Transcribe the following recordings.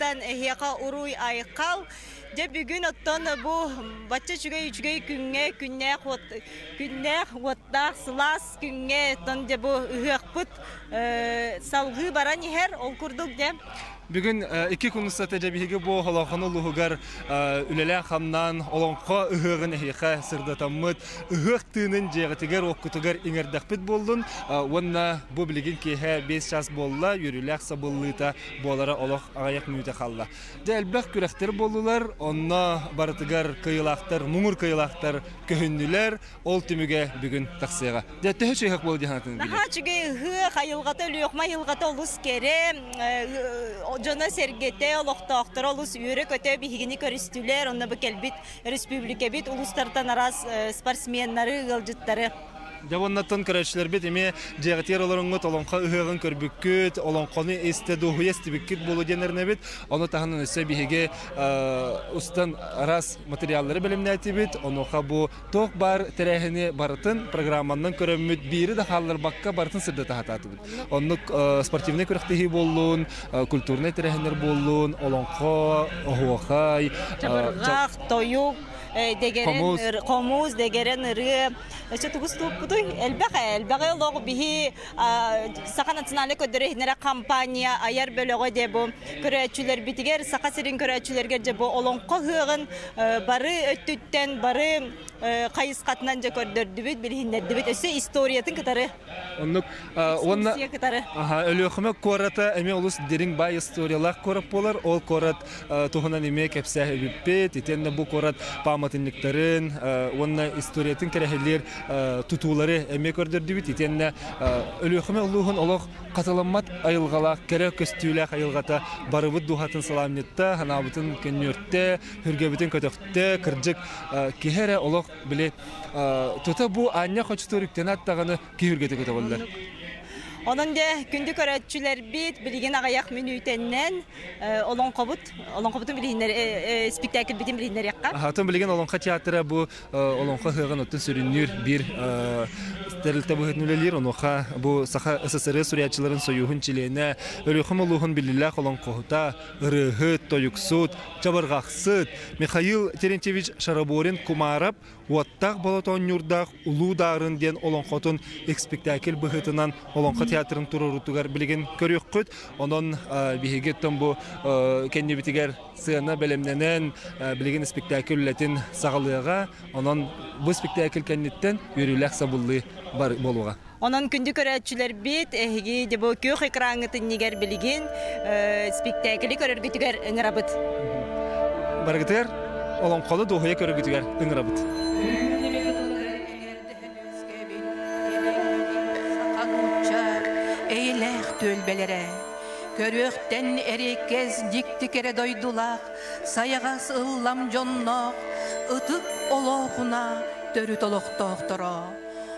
сырдаттан эхиака уруй айкал. Де бүгүн оттон бу бачча үчгөй күнне оттах сылас күнне тон де бу ыхакпыт салгы баран ихер ол курдук де. Бүгін iki күн стратегиге бу холохону лугар үлелән хамнан олонко ыгын эхиха сырдатаммыт ыгык тынын жегетигер окутугар иңердәкпит болдун. Онна бу билген кеһә 5 час болла йөрүләк сабыллыта болара олох аяк мүтә халла. Дәлбәк күрәхтер болулар, онна бартыгар кыйлактар, муңур кыйлактар көһүннүләр ол түмүгә бүгүн таксыга. Дәттә чыгык болду җанатын биле. Наха чыгы хайылгата лөкма йылгата улус кере Жона сергете олохтоохтор олус үйрө көтө бихигини көрүстүлөр, онна бу келбит республика бит улустардан арас спортсменнары ылжыттары. Жавоннаттан көрәчләр бит эме жегетер олорыңга толонка ыгын көрбүккүт, олонконы эсте духуести биккит болу денерне бит. Аны таханын өсө биһиге устан арас материаллары белемнәти бит. Онуха бу ток бар терәһини барытын программаннан көрөммүт бири да халлар бакка барытын сырда тахататы бит. Онны спортивный көрөктеһи боллун, культурный терәһинер боллун, олонко, охуахай, жабыргак, тоюк дегерен комуз дегерен ыры чөтүгүс туппудуй элбага логу бихи сака националдык көдөрөһүнөрө компания аяр бөлөгө де бу көрөчүлөр битигер сака сирин көрөчүлөргө же бу олонко хыгын бары өттүттен бары кайыскатынан же көрдөрдүбүт билһиндердибит өсө историятын кытары оннук онна өлөхмө кората эме улус дерин бай историялар көрөп болар ол корат тухунан эме кепсә биппет итенне бу корат памятниктарын онна историятын керәһелер тутулары эме көрдөрдүбүт итенне өлөхмө улугун олох каталаммат айылгалак кере көстүләк айылгата барыбыт духатын саламнетта ханабытын көннөртте хүргөбүтүн көтөктө кыржык кеһере олох биле тута бу анья хочторуктен аттаганы киргете кете болдур. Onun de gündük öğretçiler bit, bilgin ağayak minütenden Olonkobutun bilginler, spektakl bitin bilginler yakka. Hatun bilgin Olonka teatra bu Olonka hıgın otun sürünür bir sterilite bu hütnülelir. Onoka bu saha SSR Suriyatçıların soyuhun çileğine ölüğüm oluğun bilillah Olonkohuta, ırıhıt, toyuksut, çabırgaqsıt, Mikhail Terentьевич Шароборин kumarab, Uattaq balaton yurdaq, ulu dağırın den Olonkotun spektakl bıhıtınan Olonka teatrın tururutugar bilgin körüyükküt. Onun bihigetten bu kendi bitiger sığına belemlenen bilgin spektakülletin sağlığa. Onun bu spektakl kenditten yürüylək sabullı boluğa. Onun gündük öğretçiler bit, ehigi de bu kök ekranıtın niger bilgin spektakli körürgütüger ıngırabıt. Bargıtır, Olonkolu doğuya körürgütüger ıngırabıt. Tölbelere körökten erikez diktikere doydulak sayağas ıllam jonnoq ıtıp oloğuna törüt oloqtoqtoro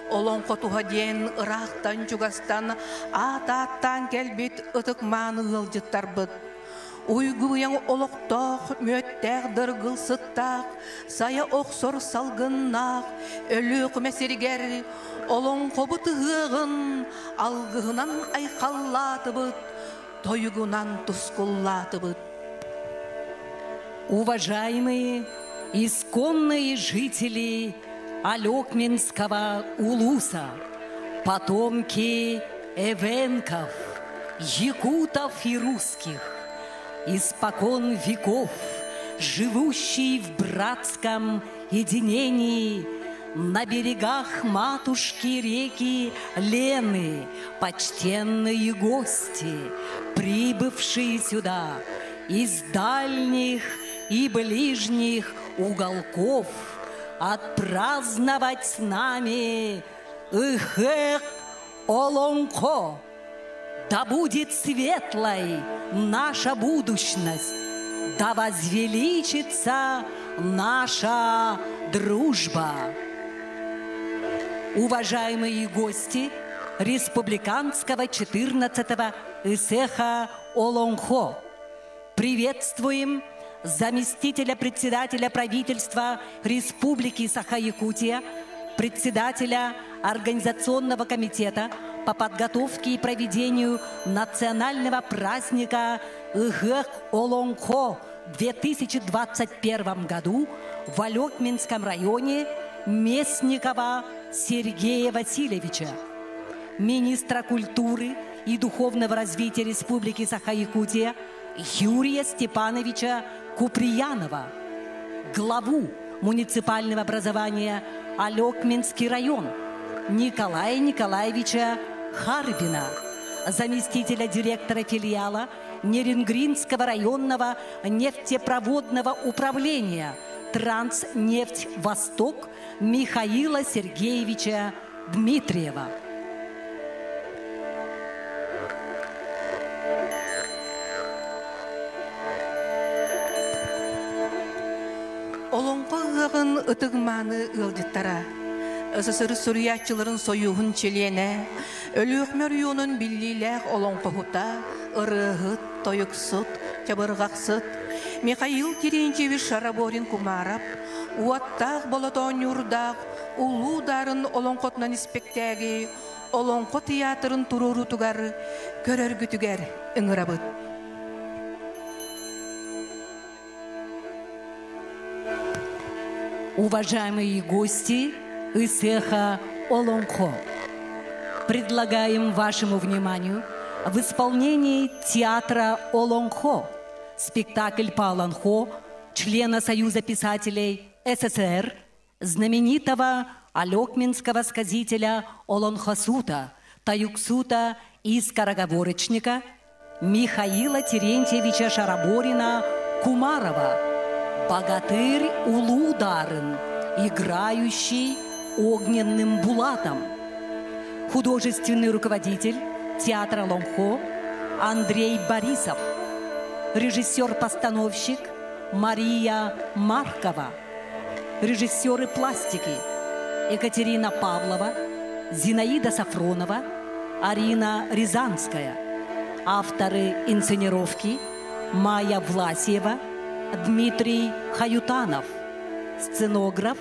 Olonkotuha den ıraqtan jugastan atattan kelbit ıtık manı ılcıttarbıt Uyguyan oloqtoq möttəq dırgıl sıttaq saya oqsor salgınnaq ölüq mesirger Olonkobut hığın algıhınan ayqallatıbıt toyugunan тускуллатыбыт. Уважаемые исконные жители Алекминского улуса, потомки эвенков, якутов и русских, испокон веков, живущие в братском единении на берегах матушки реки Лены, почтенные гости, прибывшие сюда из дальних и ближних уголков, отпраздновать с нами Ыхэк Олонко. Да будет светлой наша будущность, да возвеличится наша дружба. Уважаемые гости республиканского 14-го Исеха Олонхо, приветствуем заместителя председателя правительства Республики Саха-Якутия, председателя Организационного комитета по подготовке и проведению национального праздника Ыгэх Олонгхо в 2021 году в Алекминском районе Местникова Сергея Васильевича, министра культуры и духовного развития Республики Саха-Якутия Юрия Степановича Куприянова, главу муниципального образования Алекминский район Николая Николаевича Харбина, заместителя директора филиала Нерингринского районного нефтепроводного управления «Транснефть Восток» Михаила Сергеевича Дмитриева. Олонқы ғығын ұтығманы ұлдеттара. Сысыры сүріятчыларын союғын челене, өліқмер юнын біллиләқ олонқы хута, ырығыт, тойықсыт, чабырғақсыт, Михаил Терентьевич Шараборин кумарап, уаттақ болотон юрдақ, улу дарын олонқотнан іспектәгі, олонқы театрын туруру тугар, көрергүтігер ыңырабыт. Уважаемые гости из цеха Олонгхо, предлагаем вашему вниманию в исполнении театра Олонгхо спектакль по Олонгхо члена Союза писателей СССР, знаменитого алекминского сказителя Олонхосута, таюксута и скороговорочника Михаила Терентьевича Шараборина Кумарова «Богатырь Улударын», играющий огненным булатом. Художественный руководитель театра Олонгхо Андрей Борисов. Режиссер-постановщик Мария Маркова. Режиссеры пластики Екатерина Павлова, Зинаида Сафронова, Арина Рязанская. Авторы инсценировки Майя Власьева, Дмитрий Хаютанов. Сценограф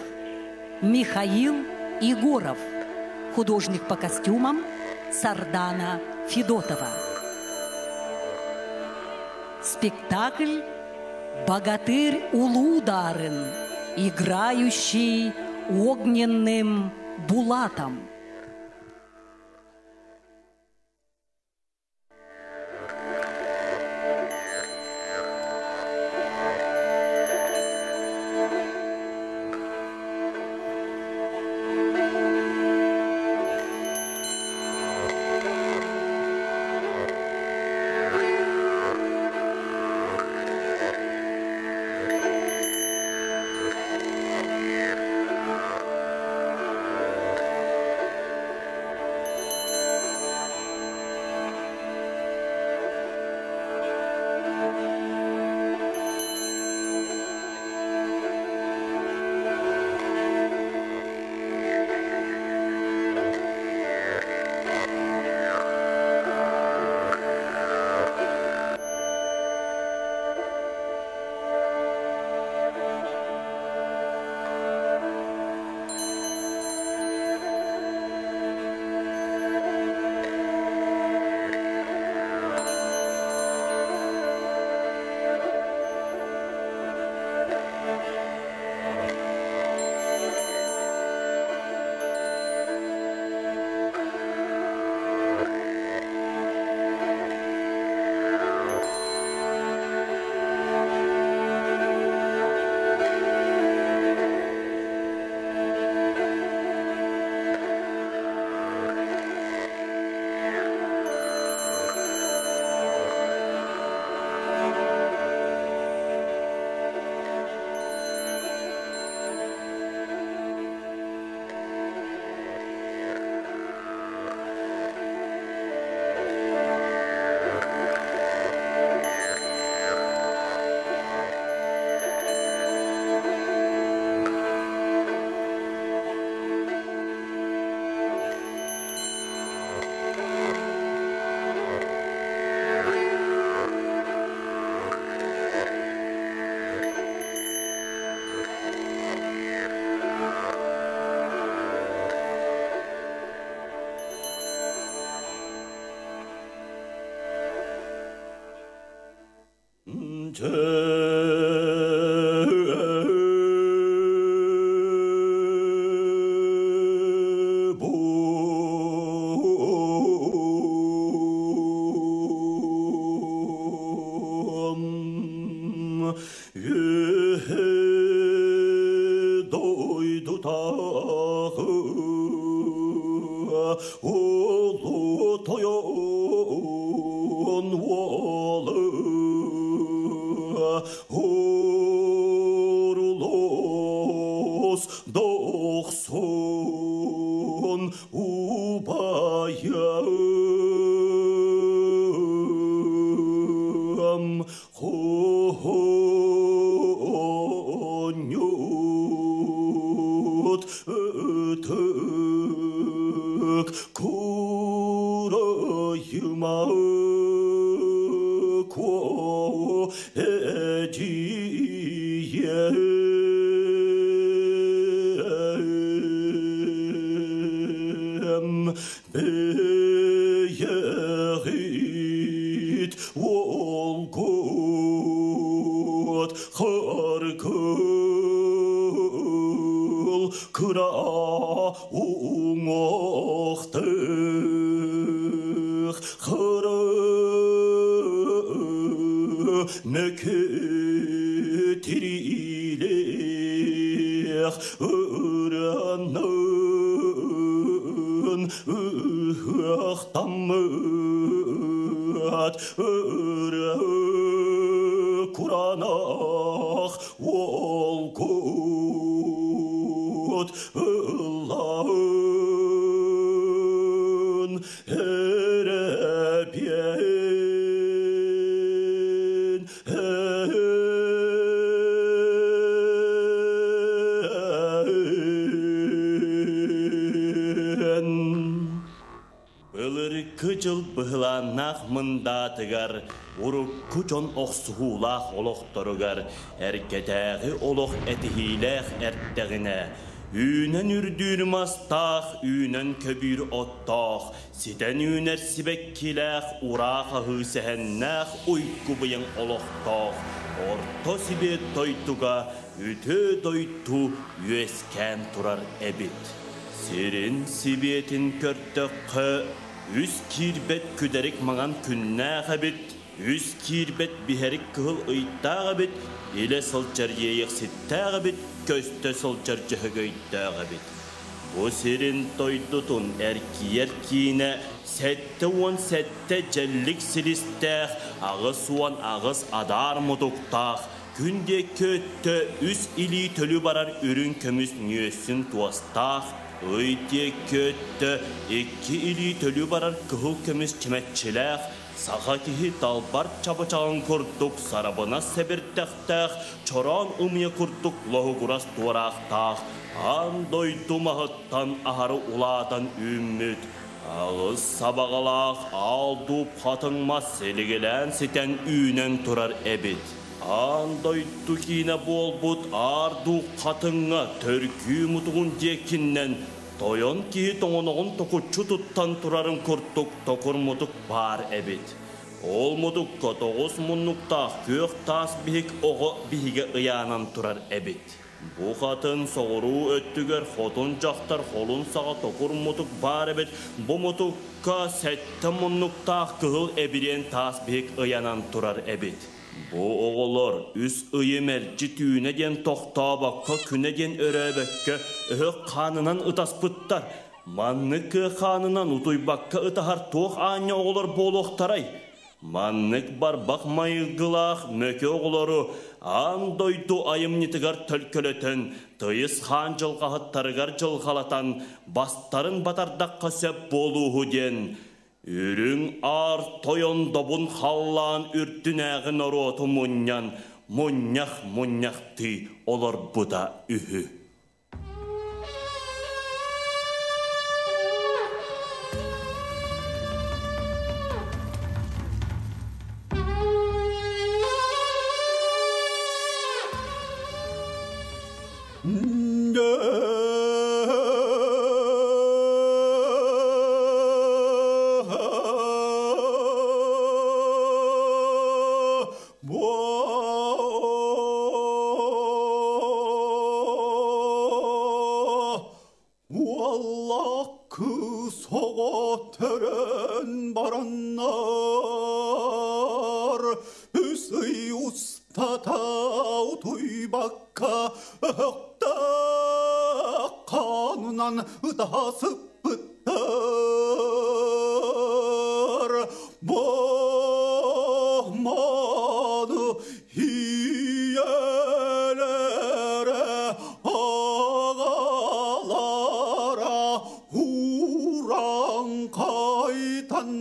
Михаил Егоров. Художник по костюмам Сардана Федотова. Спектакль «Богатырь Улударын», играющий огненным булатом. Mındatıgar, uruk kuçon oqsuğulaq oloqtorugar, erketəği oloq etihilək ertteğine, ünen ürdürmastaq, ünen köbür ottaq, siten üner sibekkiləq, urağı səhənnəq, uyku bıyın oloqtaq, orto sibet toytuga, ütü doytu, yüesken turar ebit. Sirin sibetin körttöqü, üz kirbet küderik mağan künnəğə bit, üz kirbet biherik kığıl ıyttağı bit, ile solçar yeyiq sittäğı bit, köste solçar cəhəgöyttäğı bit. Bu sirin toydutun erkiyine, sette on sette cellik silistəq, ağız suan ağız adar muduqtaq, günde kötte üz ili tölü barar ürün kömüs nüyesin tuastaq, Öйте kötte, iki ili tölü barar kıhıl kömüs çimetçiləq, sağa kihi dalbar çabıçağın kurduk, sarabına sebirtəqtəq, çoran ımya kurduk, lohu kuras duvaraqtaq, an doydu mahıttan, aharı uladan ümmüd, ağız sabağalaq, aldup hatınmaz, seligilən siten ünen turar ebit. Andayttu kine bol but ardu katınga törkü mutuğun dekinnen toyon ki toğunuğun tokuçu tuttan turarın kurtuk tokur mutuk bar ebit. Ol mutukka toğuz munnuktaq kök tas bihik oğu bihige ıyanan turar ebit. Bu katın soğuru öttüger fotun jaktar holun sağa tokur mutuk bar ebit. Bu mutukka sette munnuktaq kıhıl ebiren tas bihik ıyanan turar ebit. Bu oğullar üz ıyımerci tüğüneden toqtabakka küneden örebekke öhök kanınan ıtaspıttar. Manlık kanınan utuybakka ıtahar toq anya oğullar boloqtaray. Manlık bar bakmayıgılaq möke oğulları andoydu ayım nitigar tölköleten, tıyız han jılqahıttarıgar jılqalatan, bastarın batardaqqa söp boluğu den. Ürün ar toyon dobun hallan ürtünäğin orotu munyan, munyak-munyaktı olur bu da ühü. Boy tören baranlar Üsüy ustata tuybakka Ökta kanunan ıtasıp bıttar Bohmanı hiyelere ağalara Huran kaytan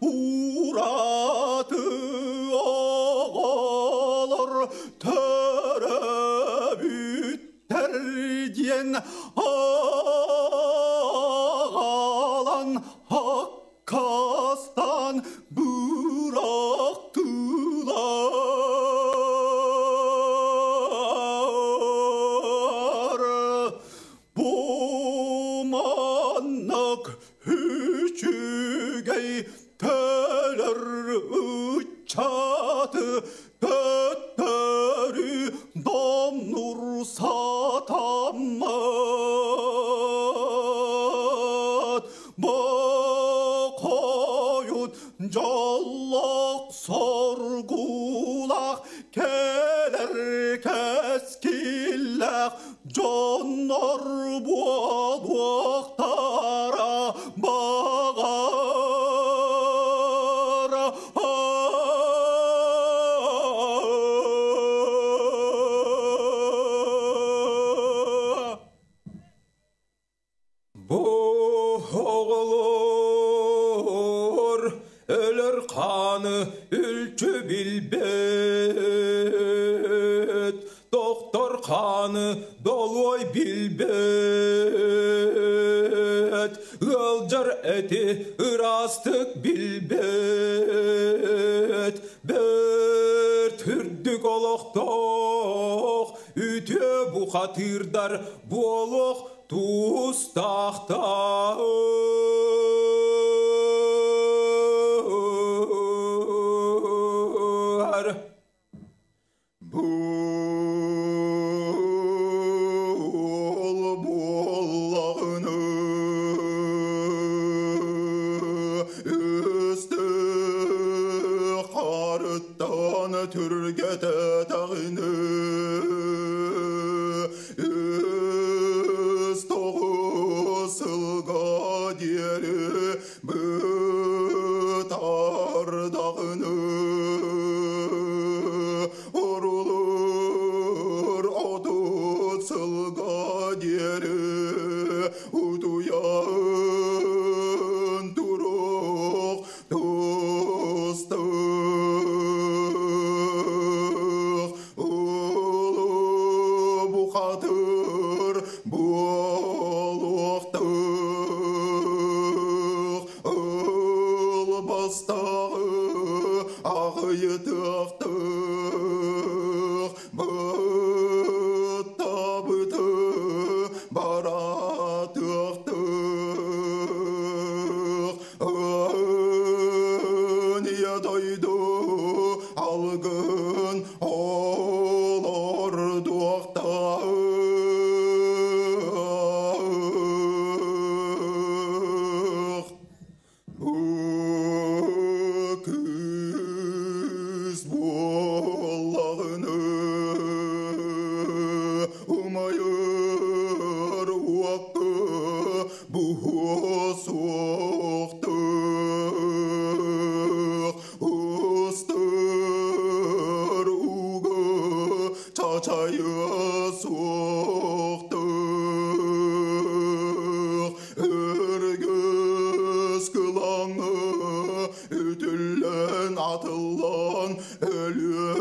uğratı ağalar Terebütter diyen ağalan Hakkastan bıraktılar Bu mannak hüçügey teler uçatı Götleri domnur satamat Bakoyun callak sorgulak Keler keskillak Canlar boğalıktara bağara Boğulur ölür kanı ülkü bilbet Doktor kanı doluy bilbet Ilcar eti ırastık bilbet Bir türdük oluqtoq Ütü bu xatirdar bu oluq tustaqta Türgete tağını Üstoğu sılga diyeli Bütar dağını Orulur otu sılga diyeli Uduyan duruk dostum Algın olur duakta Kız bollağını umayır vakı bu soğuktu Çayı soğuktuk Örgüz kılanı Ütüllen atıllan ölü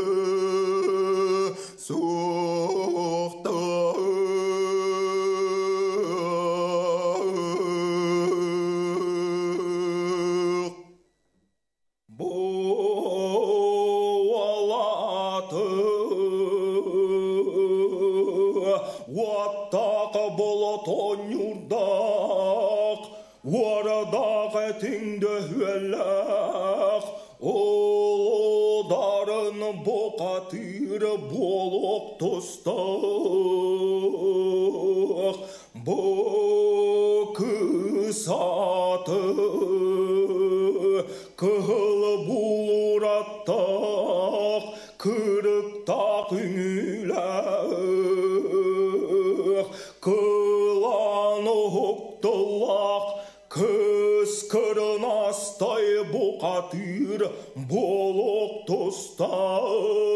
soğuktuk Vattaq boloton yurdaq Varadaq etinde hüellaq Oğuldarın boqatır bolok tostaq Bu kısatıq kıhıl bulurattaq, kırıktaq üngülaq, kılanı huktulaq, kıskırın astay bu katır boluk tustaq.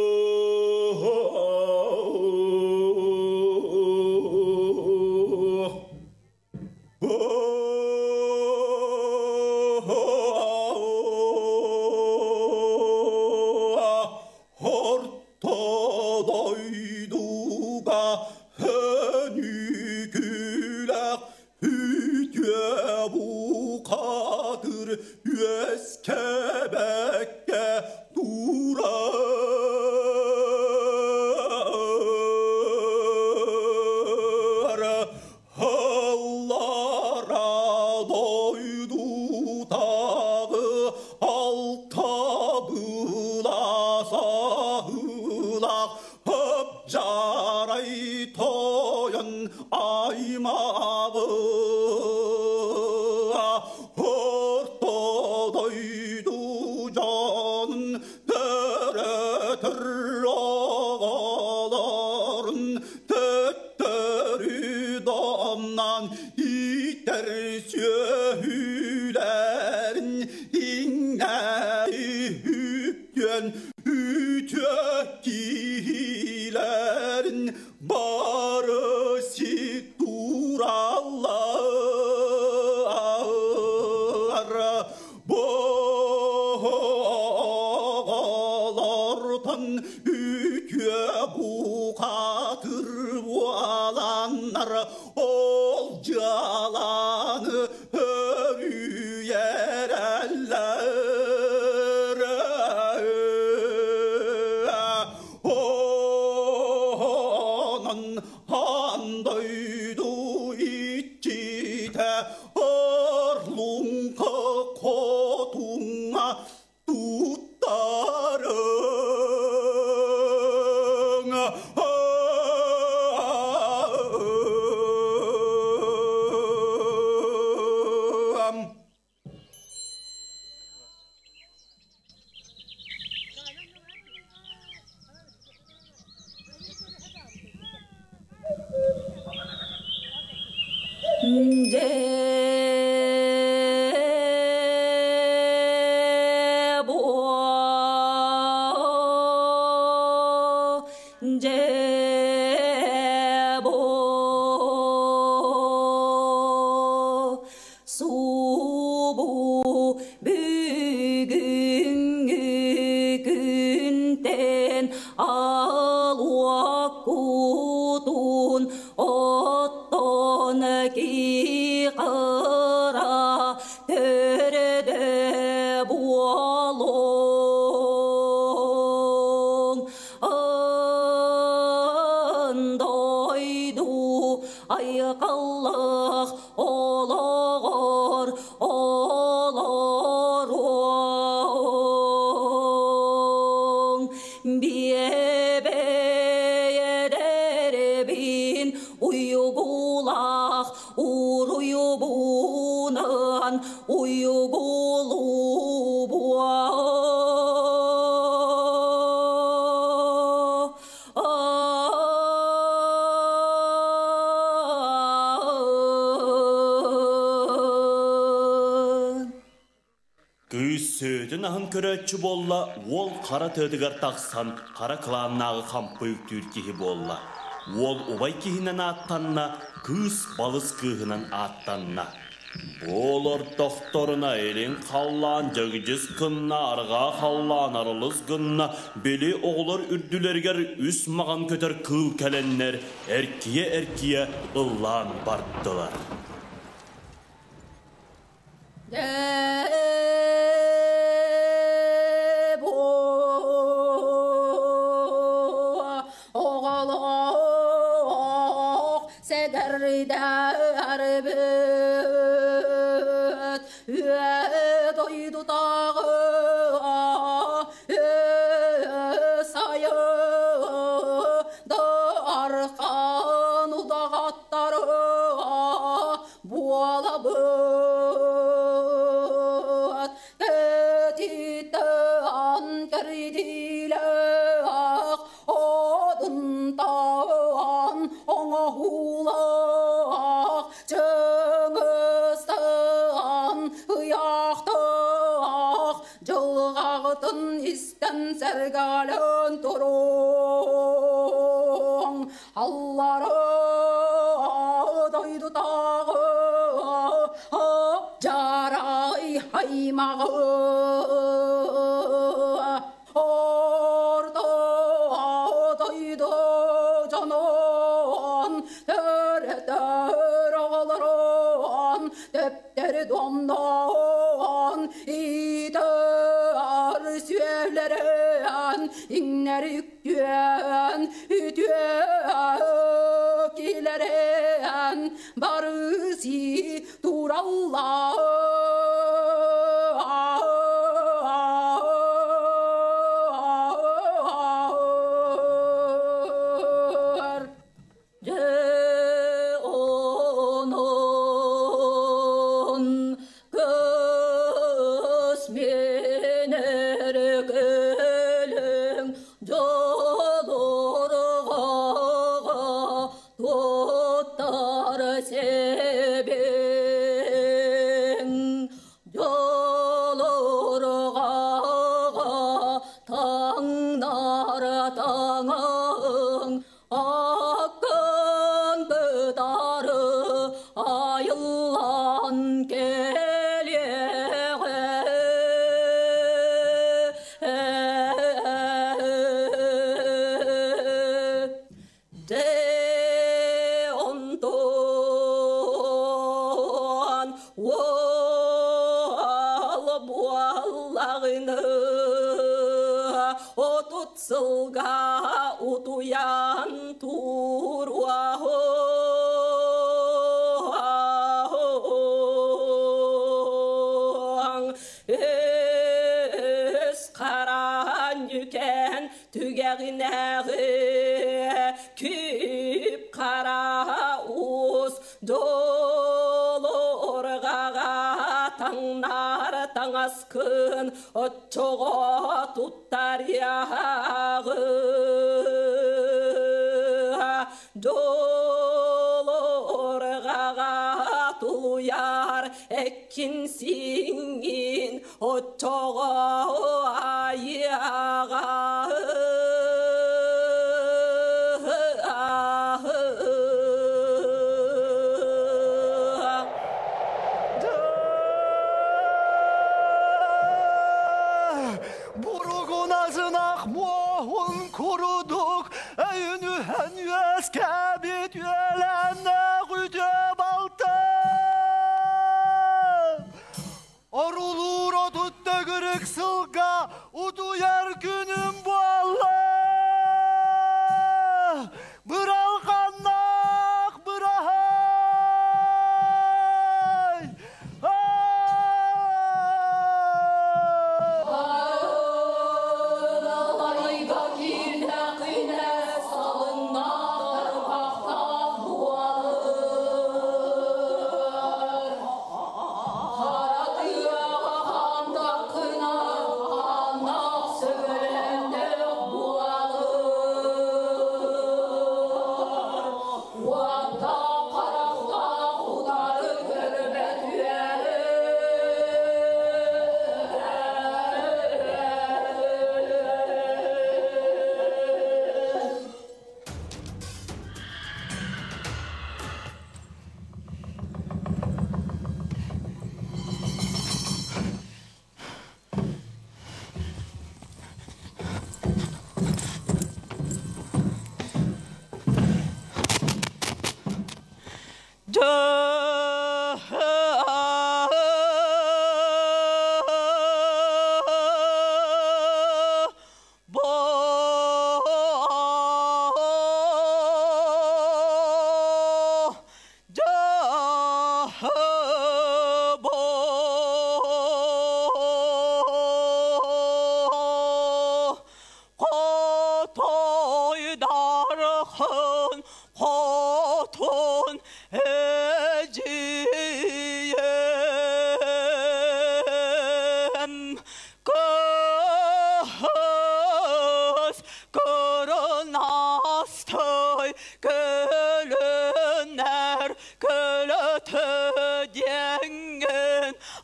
Körötçü bolla, ol kara tödügar taqsan, kara kılannağı kampıyık türkihi bolla. Ol obay kihinen attanna, kız balız kıhınan attanna. Bolor doktoruna elin kallan, jagıcız kınna, arga kallan, arılız kınna, beli oğlar ürdülerger, üs mağan köter kıl kelenler, erkiye ıllan barttılar. Jan sergalen torong Allara doydu dağı Jaray haymağı Orada doydu canan Dör ağlaran Depteri dondan İder süevleren İnler yüktüyen Ütüyök ileren Barısi durallar Sılga utuyan turvahoğan Es karan yüken tügeğine küp kara uz dolorgağa tangnar tangaskın Otçoğa tuttar yağı Dolorgağa tuluyar Ekin singin Otçoğa ayağı Kuruduk, öyünü henüz kebit yölenle güce balta. Orulur o tutta kırık sılga, uduyar günüm bu Allah. Bırakannak bırahay.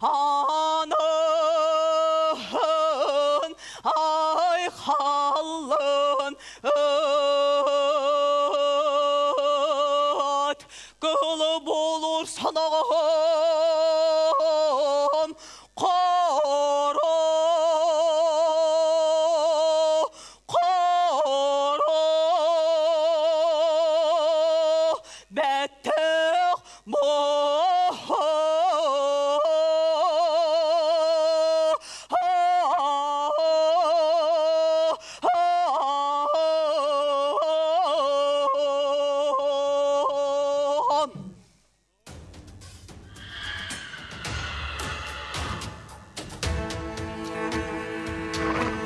Anın ay sanağım kara bettek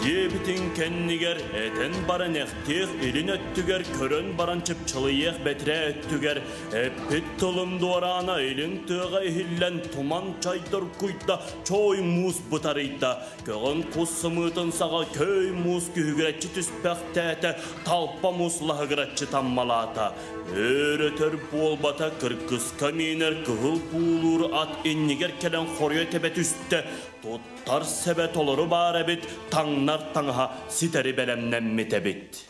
Yebitin kenniger eten baran ehtiyek ilin öttüger körön baran çıpçılıyek betre öttüger eppit tılım duvarana ilin tığga ihillen tuman çaydır kuyda çoy muz butarıyda köyün kus sımıtın sağa köy muz kühügüretçi tüspekte talpa muzla hıgıratçı tammalata öğretör bolbata kırkız kaminer kıhıl buğulur at inniger kelen horya tebet üstte tuttar sebet oluru bare bit tangnar tangha siteri belemden mitebit.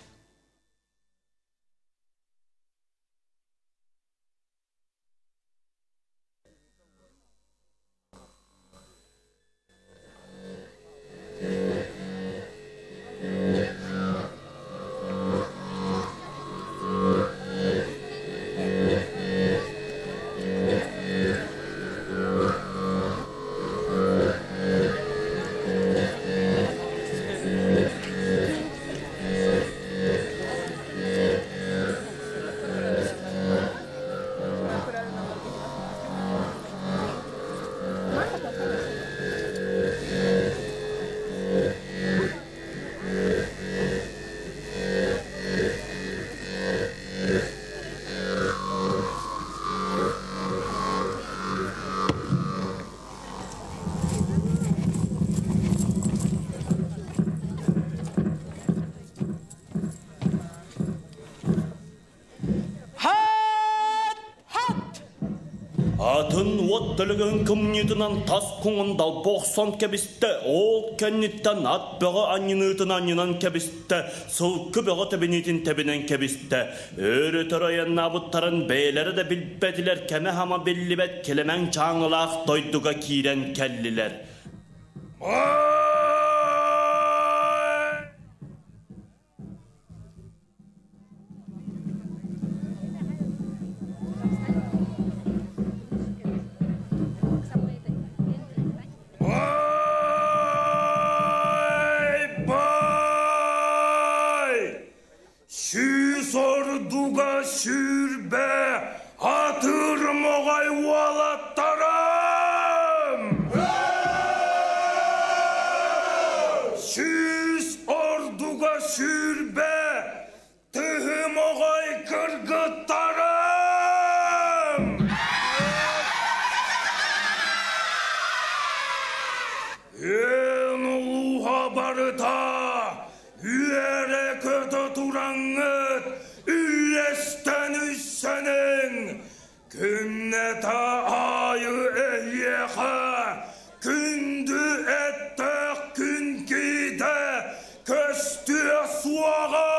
Atın ottölügün kımnıtынан tas kuğundal 90 kebiste ol kennitten at beğe anyınıtın anyınan kebiste sılkı beğe tebinitin tebinen kebiste öğretör ayan nabıttarın beyleri de bilbediler keme hama billibet kelemen çağılak doyduga kiren kelliler. Sorduga sürbe hatır moğay valattaram. Süz orduga sürbe tıhı moğay kırgıttaram. En ulu habarı ta üyere kötü turanıt Üyesten üssenin künneta ayı ehyeha kündü ettek künkide köstü suağa.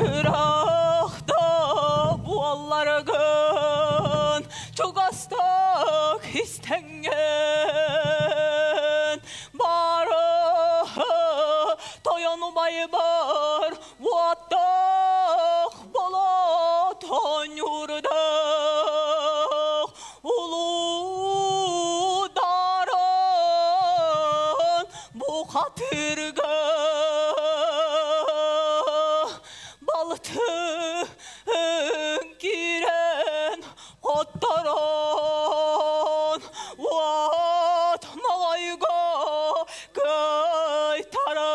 Irak'ta buallarıgın çok astak istengen bara dayanmayı bar vattak bala tanyurda altın giren ottoron vat mağayga kaytaran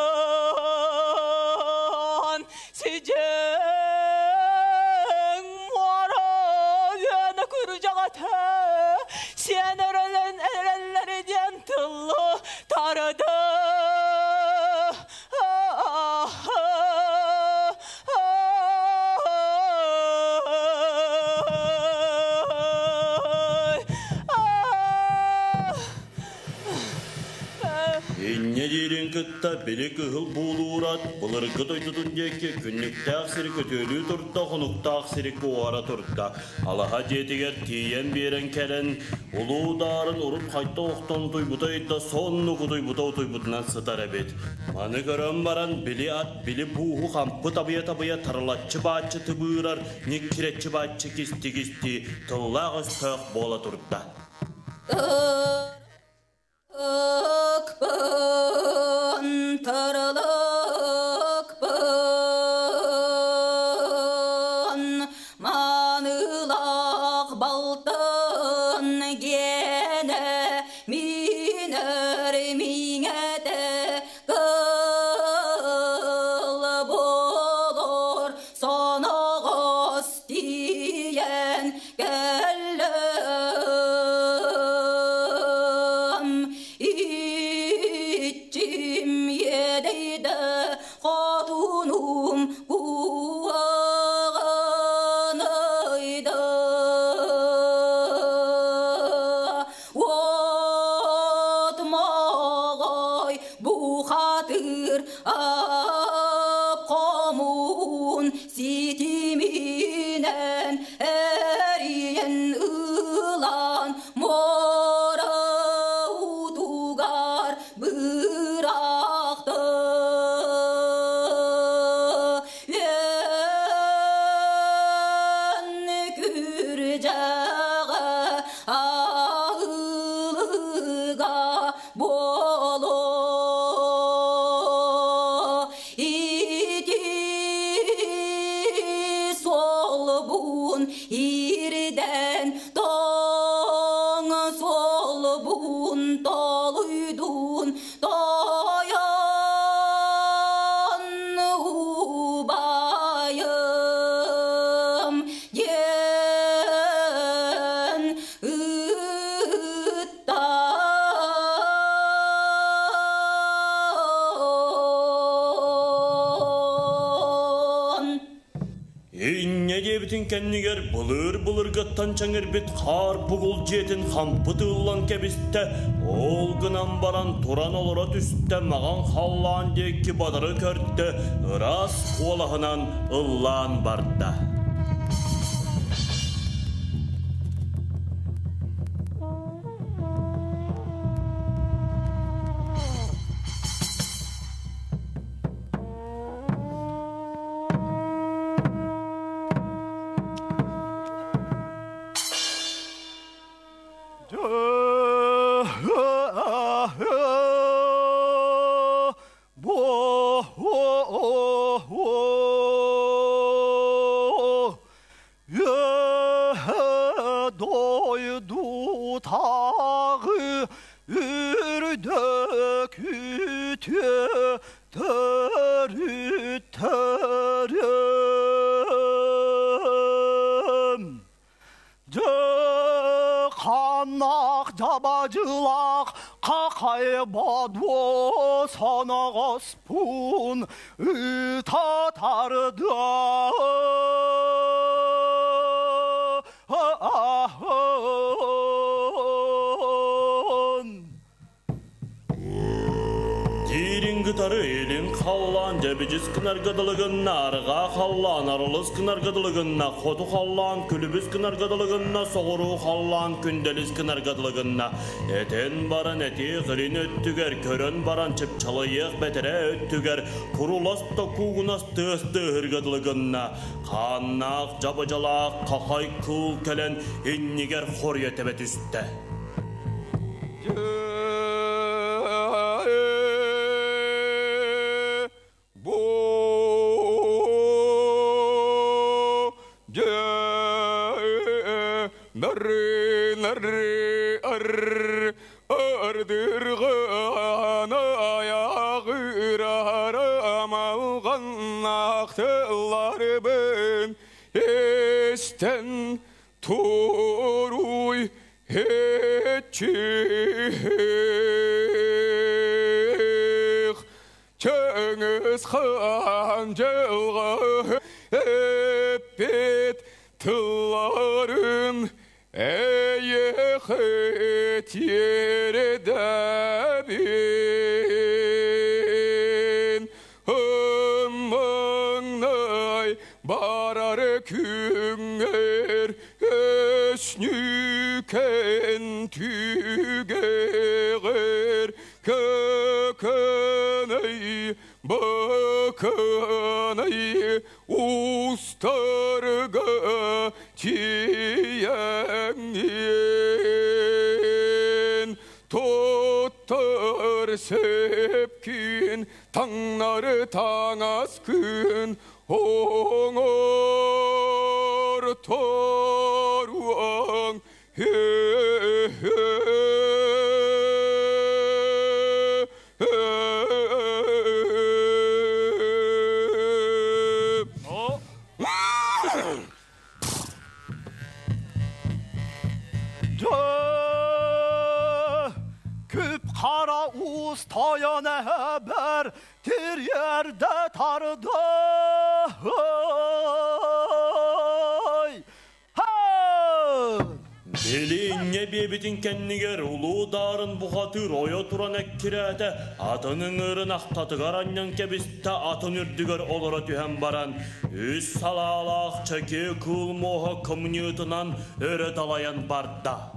sicen muara yana kurcağata sen erenleri diyen tıllı taradı. Kıtta beli kıhıl buğulurat, bılırgı doydudun deki günlükte aksiri kötülüğü turtta, konukta aksiri kuara turtta. Alaha jetiger tiyen biren keren, ulu darın urup kaytta oqtan duybutayda, sonnuku duybuta duybutunan sıtar ebet. Manı görün baran bili at, bili buğu kampı tabıya tarılatçı bağçı tıbırar, nikkiretçi bağçı kisti, tıllağ üstök bola turtta. Akbın tarılıkbın manılak baltın gene miner minede kıl bolor sana gostiyen İçim yedeyde hatunum kuağanaydı. Vatmağay bu hatır apkamun sitiminen eriyen ılan mora udugar bıraktı. Yen kürcağa ağılıga bolo iti solbun irden dağ solbun doluydun dayan ubayım yen ıttan. İnne debitin kenniger bılır gıttan çangır bit kar bugul jetin kampı tığılan kebiste ol gınan baran turan olurat üstte mağan hallan deki badarı körtte ıras kolahınan ıllan barda. Doydu tağı ürdök ütü törütörüm Kanak cabacılak kakay badvo sana gospun tatardı Dirin gitarı elin kallan cebiciz kınar gadılığın narga kallan arılız kınar gadılığın kodu kallan külübüz kınar gadılığın soğuru kallan kündeliz kınar gadılığın eten baran eti gırin öttüger körön baran çıp çalıyık betere öttüger kurulas da kuğunas tığır gadılığın kannak cabacalak kakay kıl kelen inniger horya tebet üstte. narı narı ardırgan ayağı ramalgan aktılar ben esten toruy etçih Cengiz Han jelga epet tılların eyeket yerde bin Hımmanay barar künger esnüken tügeger kökeney bakanay ustarga çiyen tuttar sepkin tangnar tangaskın oğor toruang Kara ustayan haber bir yerde tardı. Belinge bebitin kenniger ulu darın buhatır oya turan ekkirete atının ırın aktatıgar anyan kebiste atın ürdüger olara tühem baran üs salalak çeki kul moha komüniyetinan öre dalayan barda.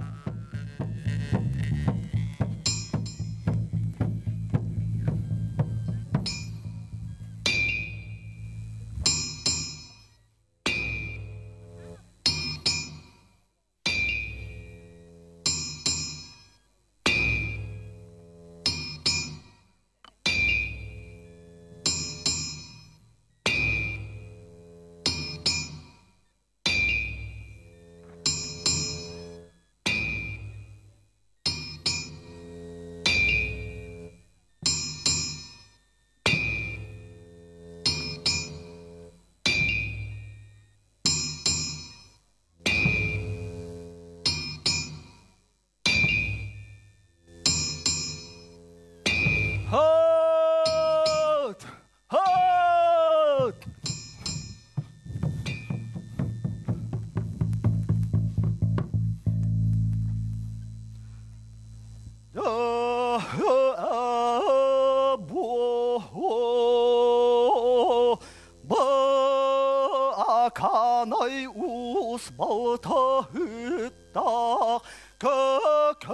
Kanay us balta hütta kökenay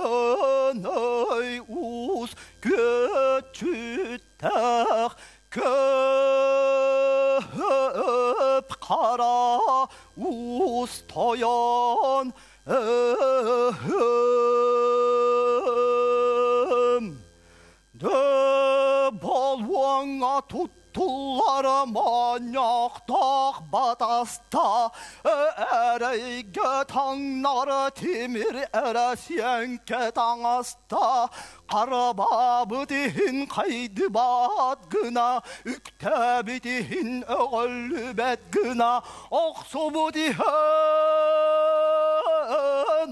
us göçütta köp kara us toyan de balvanga tut Tullara manyak dağ batasta Ereyge tangnara timir eresyen ketangasta Karababı dihin kaydı badgına Üktebi dihin öğüllü bedgına Oksubu dihin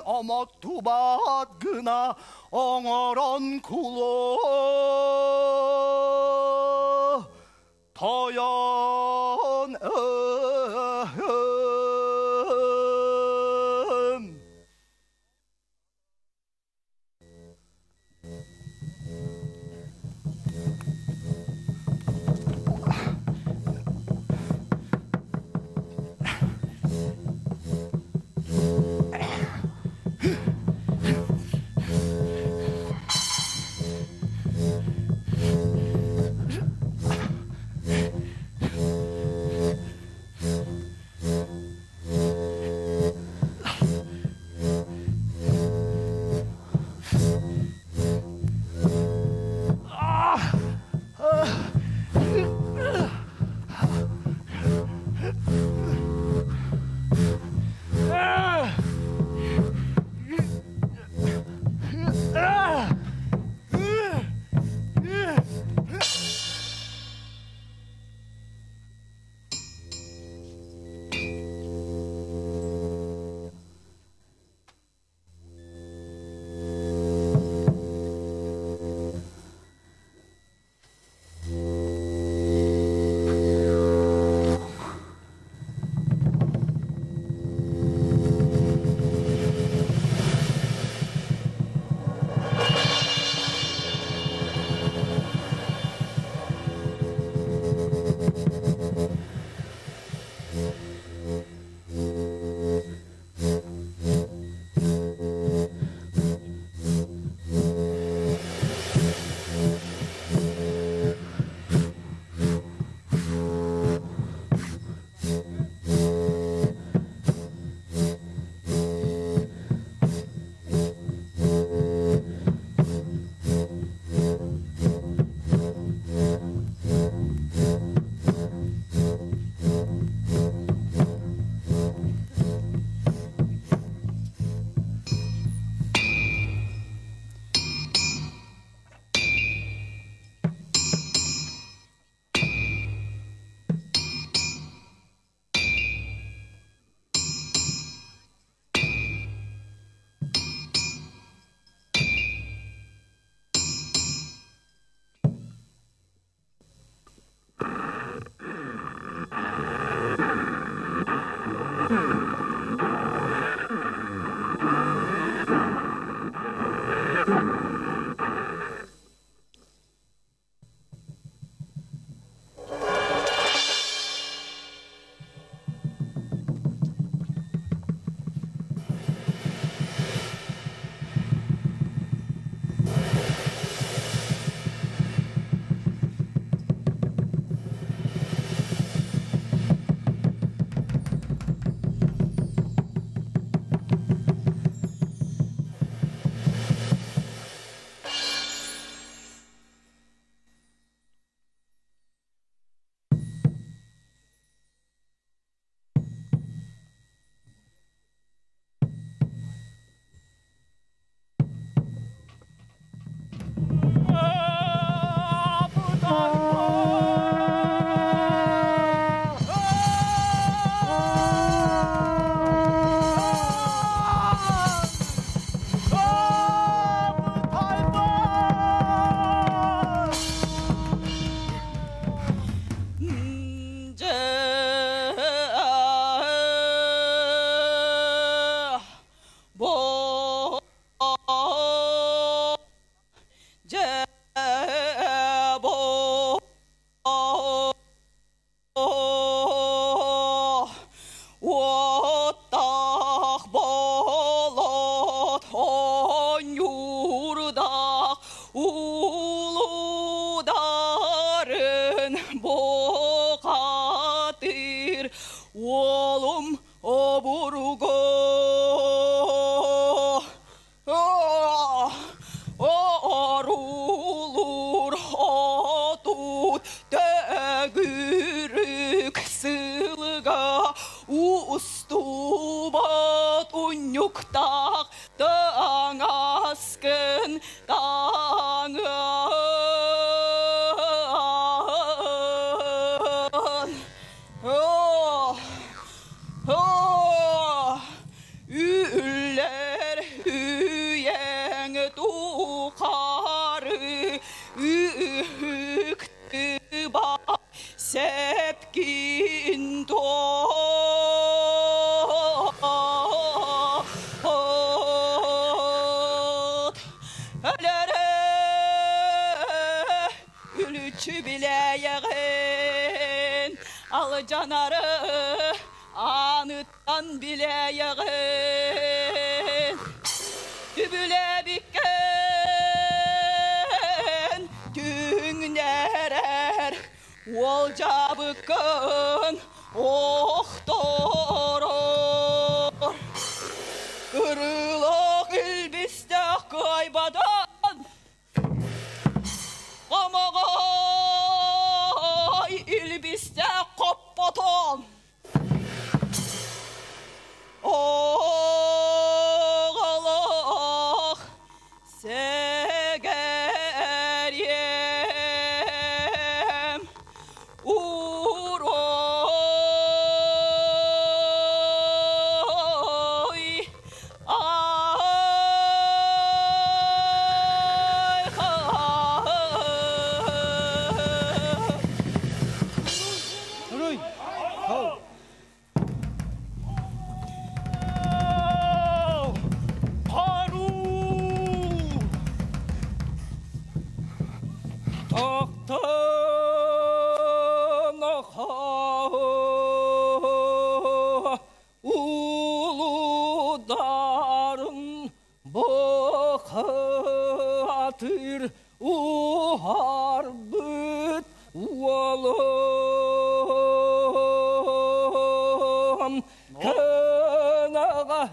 amattu badgına Oğaran kulu Tayan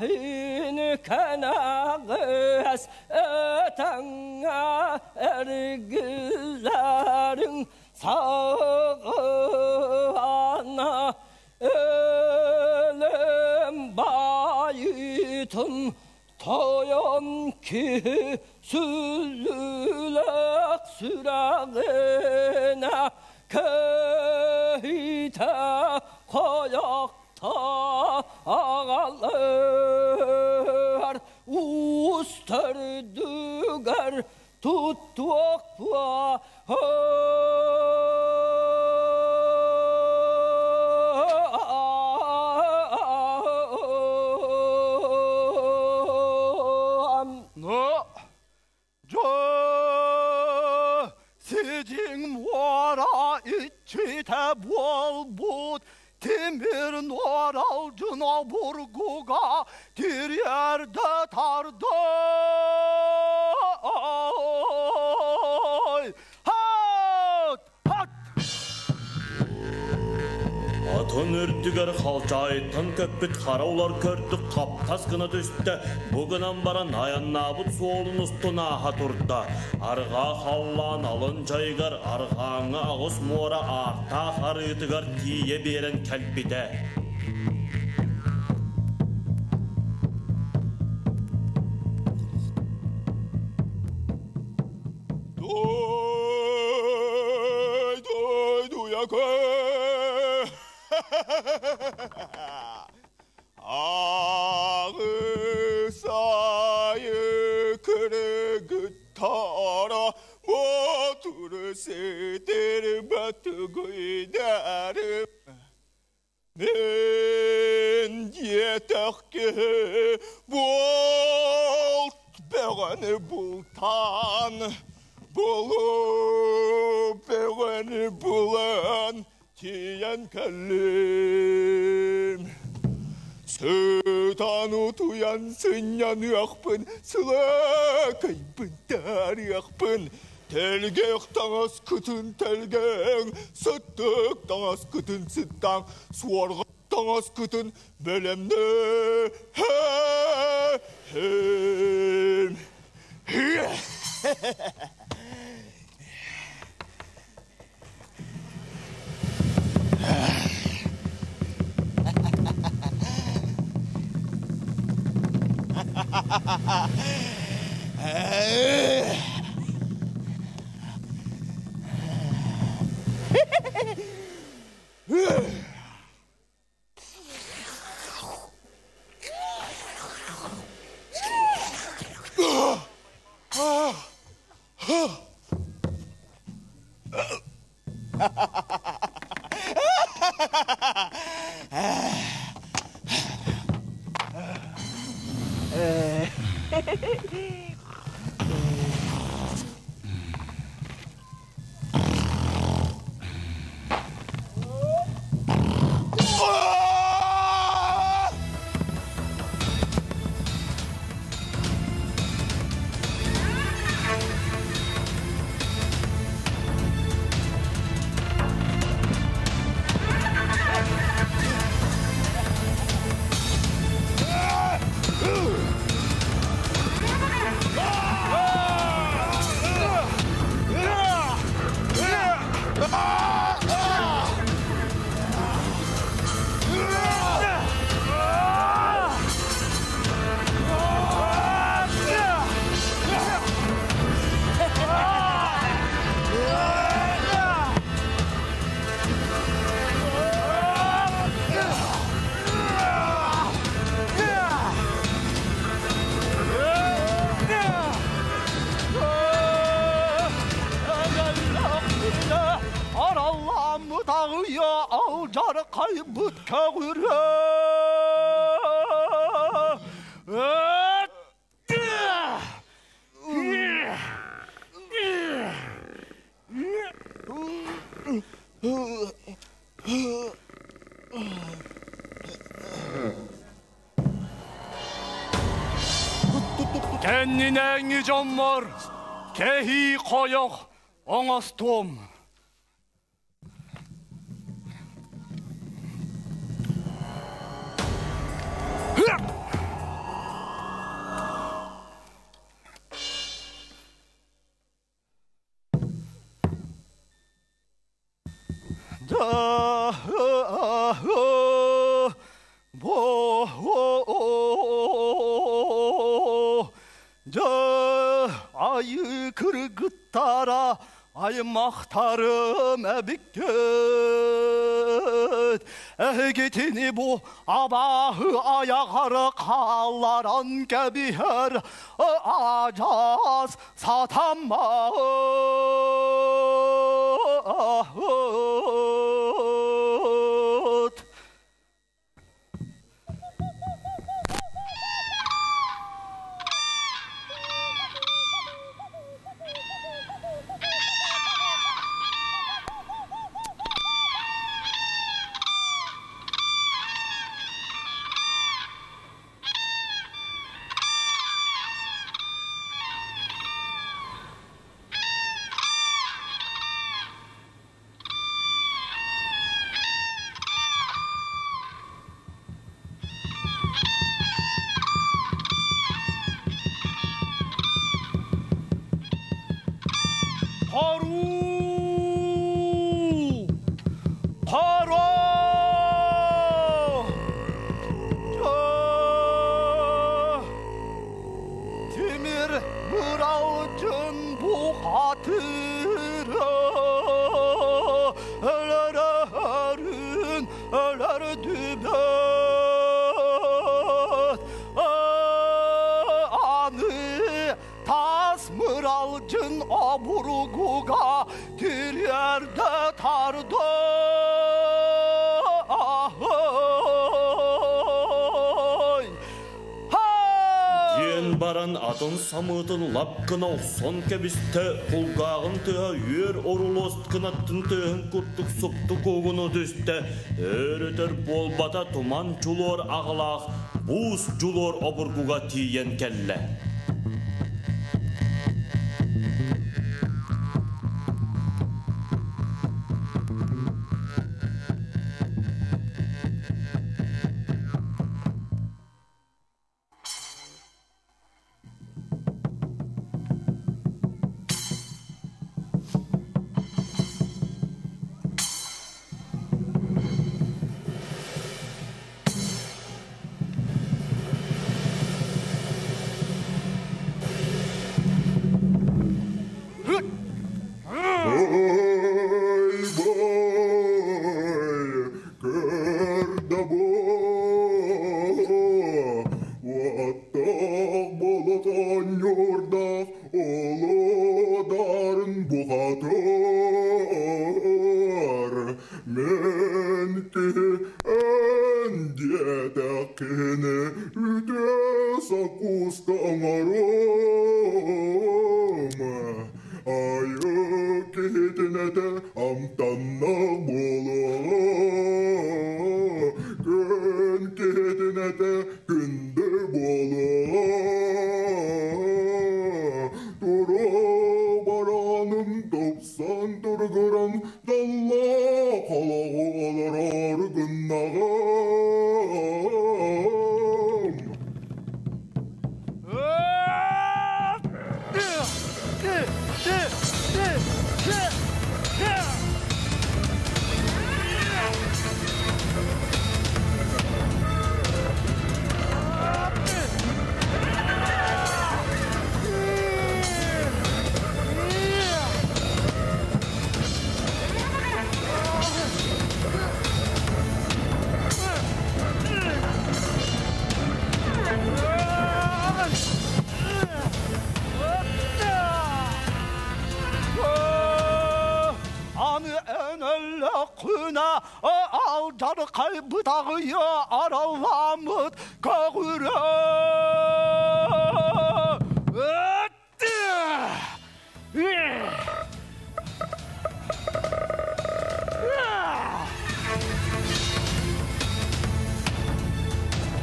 Kahin kanağız ötanga ergilerin sağına ölüm bayıtın toyan ki süllülek süreğine köyte koyakta ağalar usterdüger tuttuk va içite bol but Timir noralcına burguga bir yerde tardı Hat! Hat! Atın ürtüger halçayıtın köpüt haravlar körtük taptas gına düştü. Bugünen baran ayan nabut soğulun ustuna haturda. Arga hallan alın çaygar, argağına ağız mora arta harıtıgar tiye beren kelpide. Ağısayı kırgıtara motoru sedir batı giderim men yetek ki bolt beğeni bultan bulup beğeni bulan tiyen kallim Sötan utuyan sınyan yakpın, sıla kaybın dar yakpın. Telgek tanas kıtın telgen, sıttık tanas kıtın sıttan, suarga tanas kıtın belemne hem. Kaybıt kavure Kendine nicam var kehi koyak anastom ayı kırgıttara ay mahtarım ebikköt Egitini bu abahı ayağarı kallaran kebiher acaz satamma Mıralcın aburguga tiryerde tardo Yen baran atın samıtın lapkına son kebiste kulgağın tığa yer orulost kınattın tığın kurtuk suptu kogunu düste öğreter bolbata tuman çulor ağlaq buz julor aburguga tiyen kelle aralamıt kağıra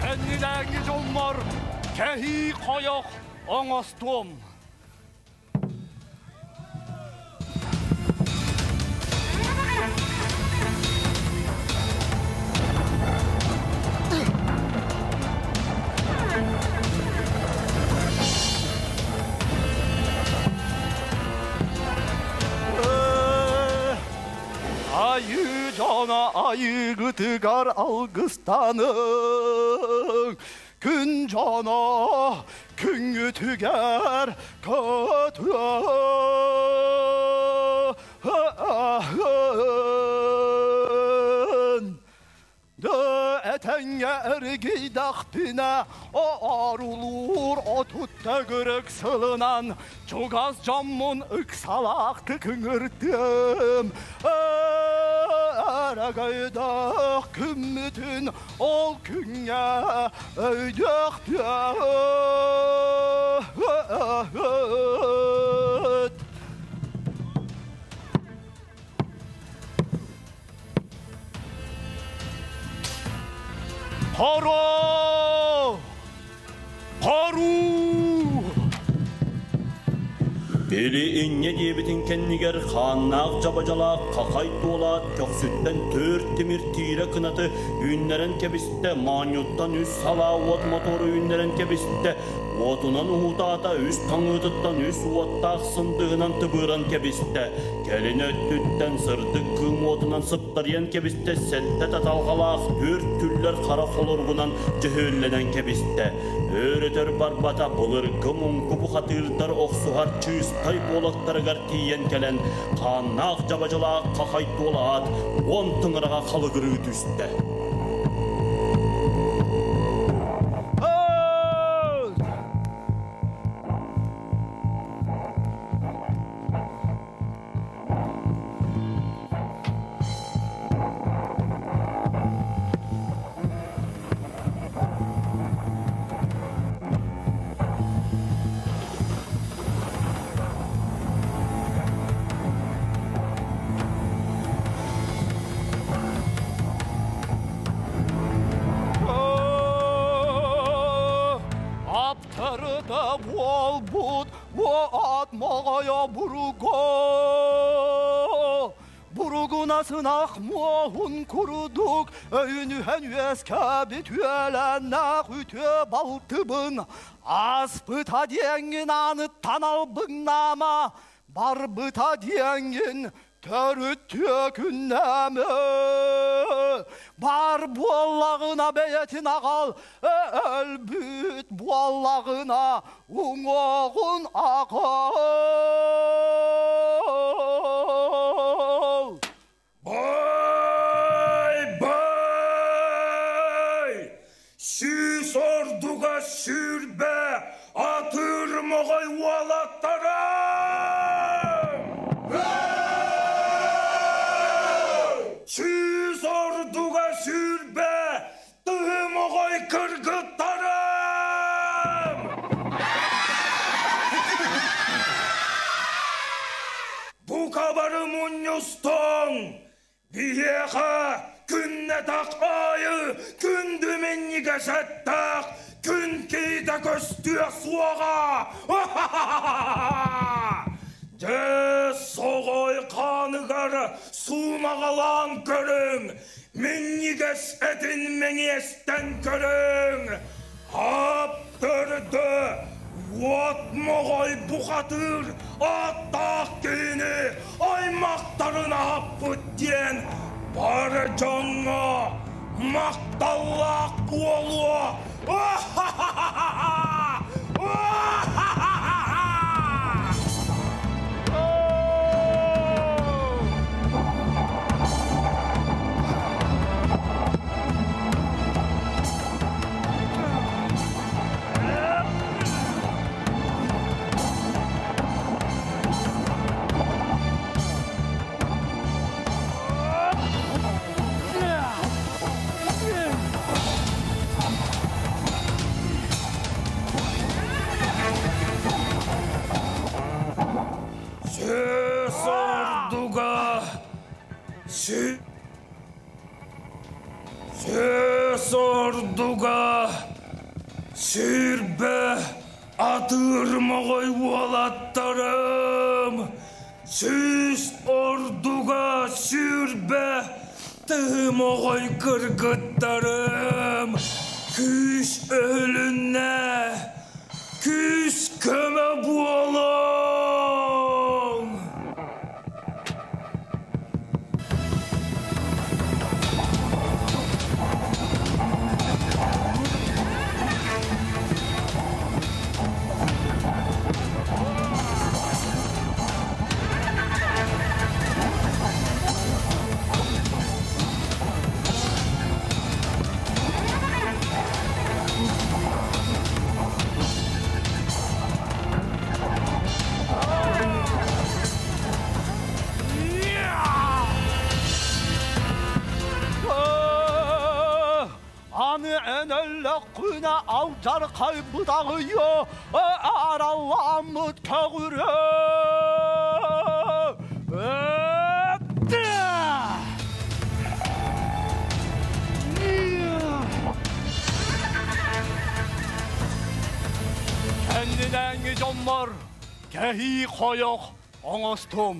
Kendileriniz onlar kehi koyok oңостом ayı жана айығы тігар алғыстаның, күн жана күңі тігер көтін. Этенге эргейдах пине арулур отутта көрек сылынан чугаз жаммун ыксалақты күңірдім. Әрәгайдах күммітін ол күнге өйдек дөт. Пару! Пару! Бели инне дебитин кеннигер ханнақ жабажалақ қақай толат көксүттен төрт темір тире кынаты үннерен кебісті манюттан үс сала от мотору үннерен кебісті отунан уутаата үс таңытыттан үс уаттақ сындығынан тыбыран кебісті келін өттүттен сырдық кым отунан сыптариян кебісті сәтті таталғалақ төрт түрлер қара қолырғынан жөһөлленен кебісті өретер барбата бұлыр кымын күбі қатырдар оқсуғар чыз тай болаттарығар тиен келен қанақ жабажылақ қақай толат он тыңыраға қалығыры түсті. Sınaq muğun kuruduk Öyünühen yüeskabit üyelennak ütü baltıbın Aspıta diyengin anıttan albın nama Barbıta diyengin törüttü künnemi Bar bu Allah'ına beyetin ağal Elbüt bu Allah'ına uğun ağal Bay bay! Süs orduga sürbe atırmağay valattarım! Süs orduga sürbe tığmağay kırgıttarım! Bu kabarım unyuston! Biyeha künne tak ayı, kündümün nigeset tak, kün kiyde köstüye suağa. De soğay kanıgar suğmağalan körün, min niges etin meni esten körün. Aptırdı, vatmağay buqatır, attak giyini, aymaktarına hapıt diyen, Barı canına maktallak olu. Söz orduga sürbe atırmağay valattarım. Söz orduga sürbe tığmağay kırgıttarım. Küs ölüne küs köme bualım. Anı enelleküne avcar kaybıdağıyor Arallamıt kağırı Kendine gicanlar Kehi koyuk Oğustum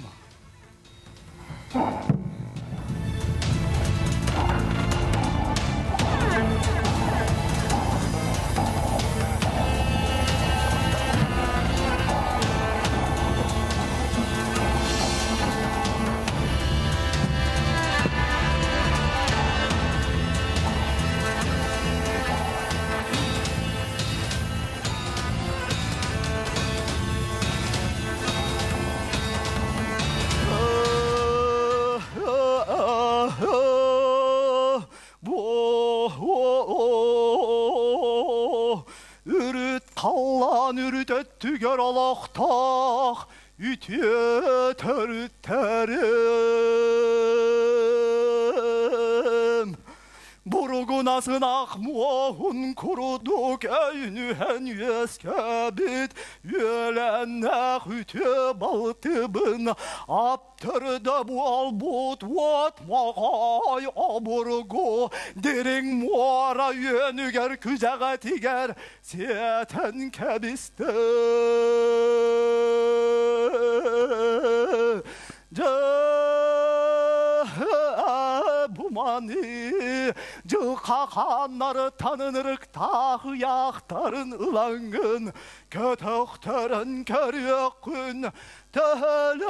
Tüger alaqtaq ütütür terim Burguna sınaq muahun kuruduk Eynühen yeskebit Yölennek ütü baltıbın Aptırdı bu albut Vatmağay aburgu Derin muara yönüger Küzeğe tiger Siyeten kebiste Bu mani Cıkakanları tanınırık Tahı yaktarın ılangın Kötöktörün körüyökün Töhülük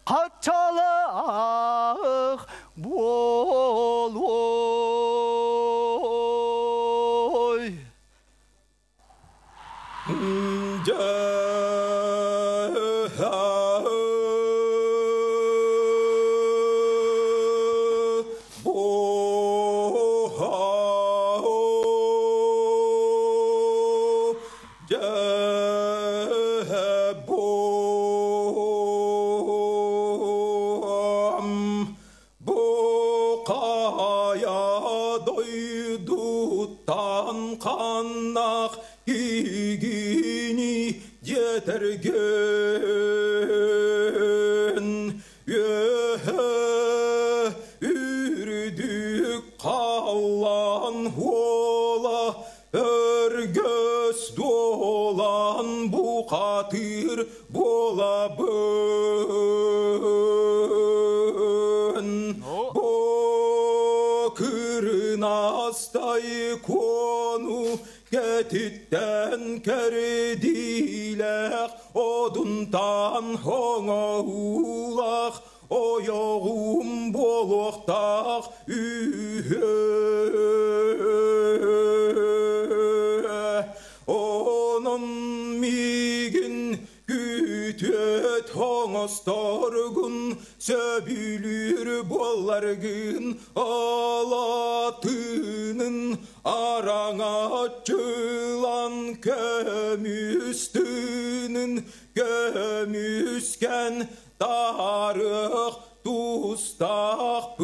Kaçalık Boloy Yetergen ürdük kalan hola örgöz dolan bu katır bolabın bu kırın hastayı konu Getitten kerdiler oduntan hoğulak Oyoğum boloktak Onun migin gütüt hoğustorgun Söbülür bollargın alatının Arana açılan kömüstünün Gömüsken tarık tustaq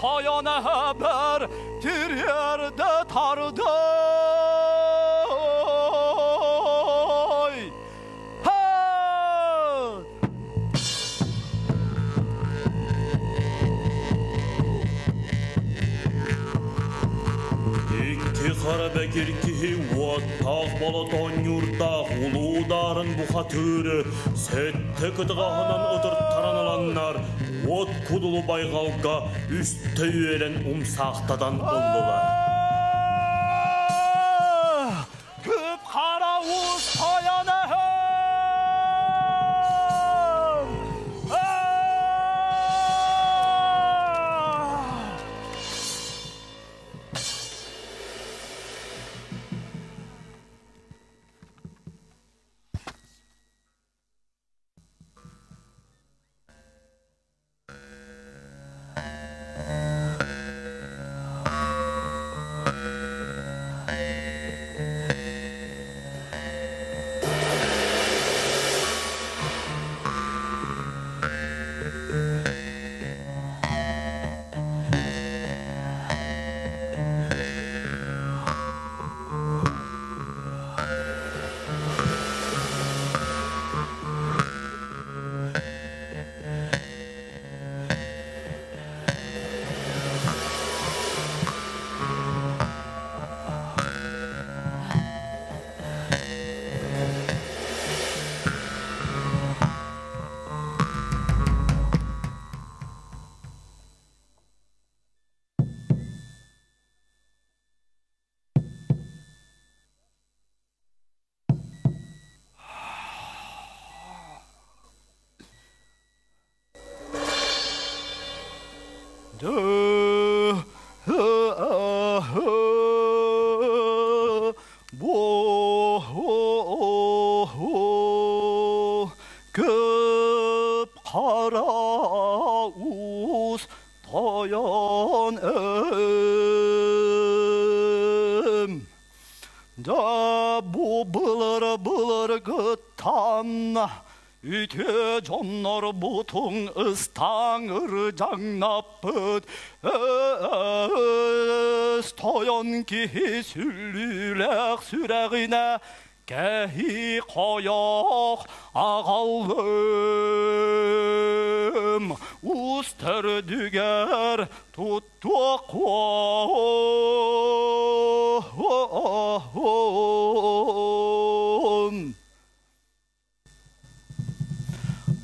Tayana haber tir yerde tarday. Ha! Karabekir ki vattaq balaton yurtaq uludarın bu hatırı sette kıtığahınan ıdır taranılanlar ot kudulu baygalga üstte üyelen umsaqtadan oldular. Küp karavuz tayanahım. Köp karavuz tayanım da bu bılır gıttan üte canlar butun ıstanır canapıt Stoyan ki süllülek süreğine Kehi koyak ağalım Uster düger tuttuk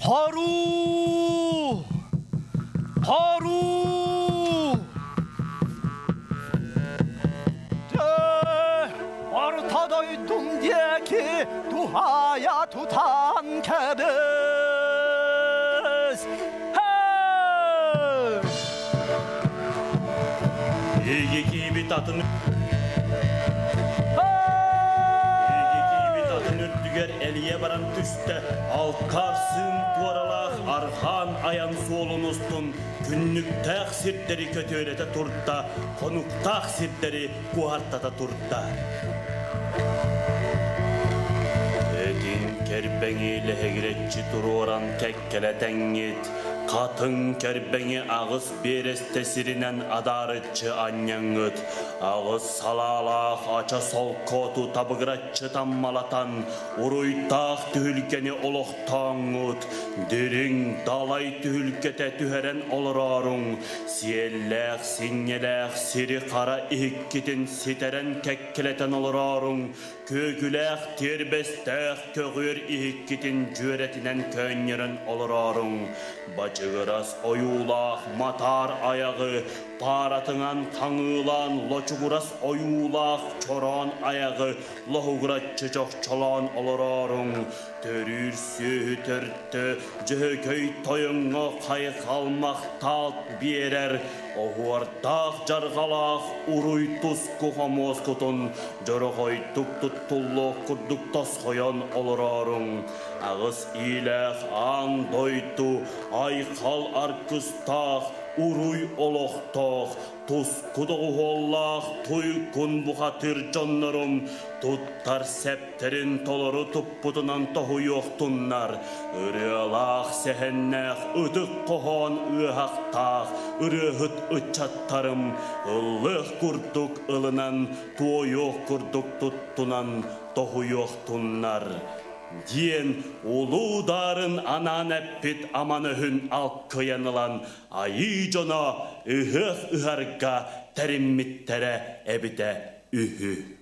Haru Ortadaydın diye ki duaya tutan kebiz İyi ki bir tatın ürtüger eliye baran tüste alkarsın tuaralak arhan ayan solun ustun günlük taksirtleri kötü öğrete turtta konuk taksirtleri kuhartata turtta Edin kerbeği lehegiretçi turuoran kekkeleten git Katın kerbeği ağız beres tesirinen adarıtçı anyangıt Ağız salalak aça sol kotu tabıgıratçı tammalatan Uruytağ tühülkeni oloqtağıt Derin dalay tühülkete tüheren olurarun Siyellek sinyelek siri kara ihikkitin siteren kekkeleten olurarun Kökülek terbestek kögür ihikkitin cüretinen könyerin olurarun Bacıgıras oyulak matar ayağı Paratınan kanılan loçuguras oyulak çoran ayağı Lohuguratçı çok çolan olurarun Törür sühütürtü cühköy toyunga kayık almak talt birer Ohuardağ jargalak uruy tusku homoskutun Jorokoy tuktutullu kurduk toskoyan olurarun Ağız ilek an doytu aykal arkıstağ uruy oloqtağ Tuz kuduğu hollaq tuykun bu hatır canlarım Tuttar septerin toluru tupputunan tohu yoktunlar Irılaq sehennek ıdık kohan ıhaqtağ Irıhıt ıçattarım Illık kurduk ılınan tuo yok kurduk tuttunan tohu yoktunlar Diyen ulu darın anan eppit amanıhın alk kıyanılan ayı jona ıhıh ıharga terimmittere ebite ühü.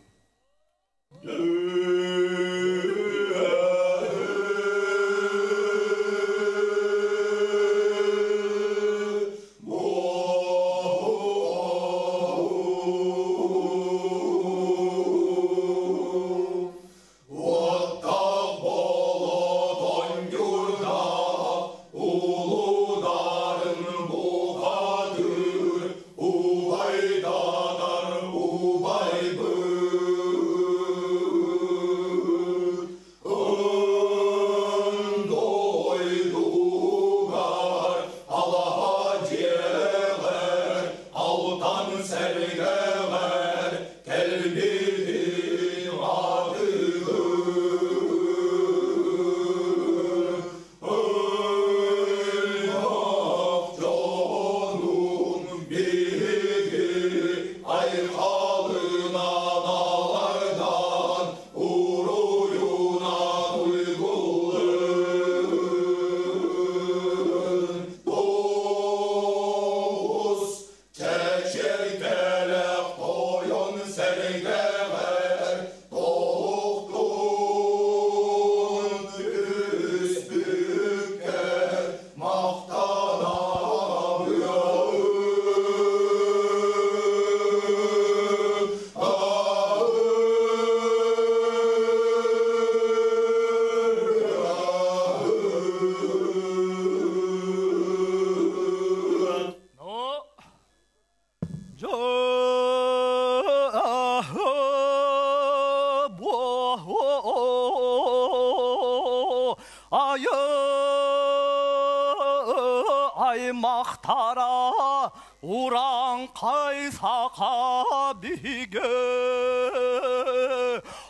Mahtara uran kaysaka bige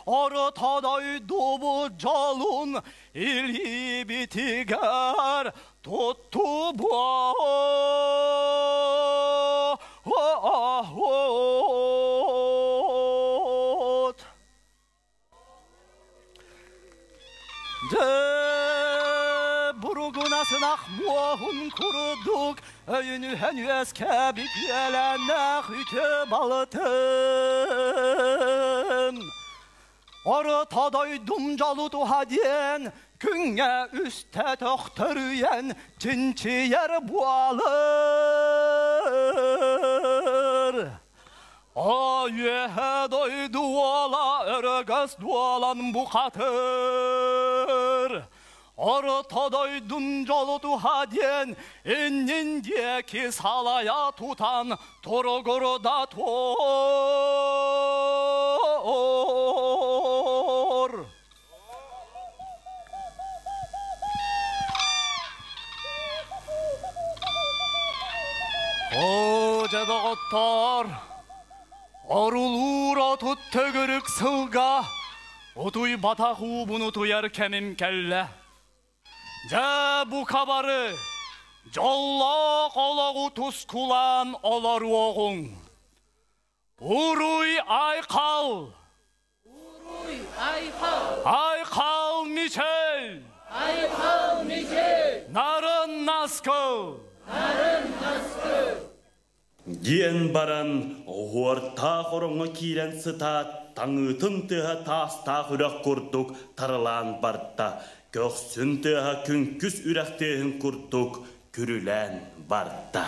ortaday dubu calun ili bitiger tuttu bu Burugunasınaq muahun kuruduk Öyünü henüz kebik yelennek hütü balıtın Ortaday dumcalutu hadiyen Künge üste töktörüyen Cinci yer bualır Ayühe doy duala Örgöz dualan bu katır Ortaday duncalutu hadiyen ennin diye ki salaya tutan torogoro da tor. Hoca dağıttar arulur atut tögürük sılga otuy batahu bunu tuyar kemim kelle. Ja bu kabarı Jollak olağı tuskulan olar oğun Uruy aykal Uruy aykal Aykal miçel Aykal miçel Narın naskıl Narın naskıl Diyen baran huarta horonga kiren sıta Tangıtın tıha tas ta hürek kurduk Taralan barta Köksün tıha künküs ürekteğin kurduk Kürülen barta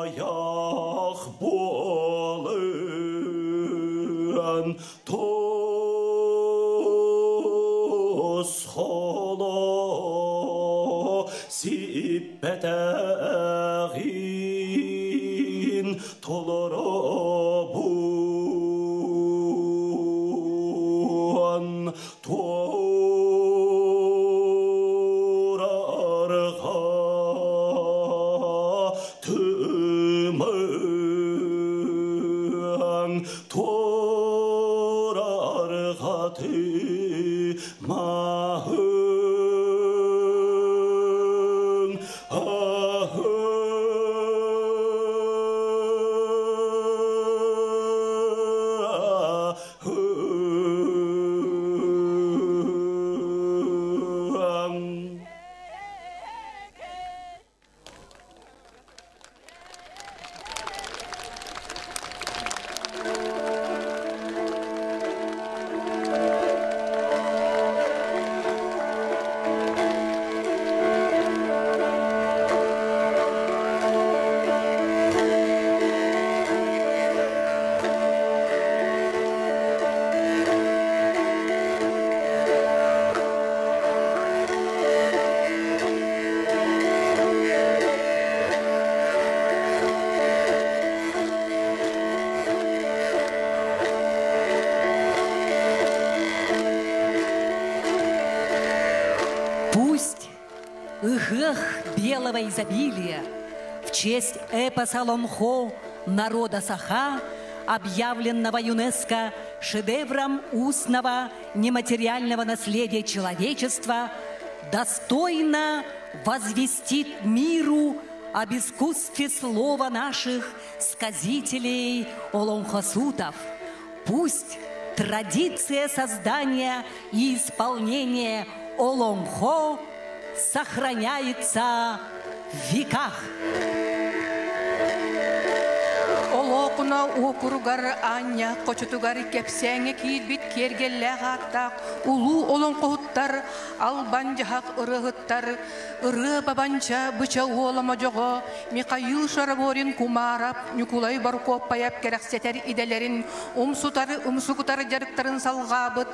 аяқ болын тос холо сиппетәғин толоро буан торарға тымың торарға тымың белого изобилия в честь эпоса Олонхо народа Саха, объявленного ЮНЕСКО шедевром устного нематериального наследия человечества, достойно возвестит миру об искусстве слова наших сказителей Олонхосутов. Пусть традиция создания и исполнения Олонхо сохраняется в веках. Олоқуна оқырғар аня, қочытуғар кепсәңе кейбет кергелі ғаттақ, ұлу олың қоғыттар, албан жағақ ұрығыттар, ұры бабанча бұча олама жоғы, Михаил Шараборин кумарап, Николай Барков паяп керақсетер иделерін, ұмсуғытары жарықтарын салғабыт,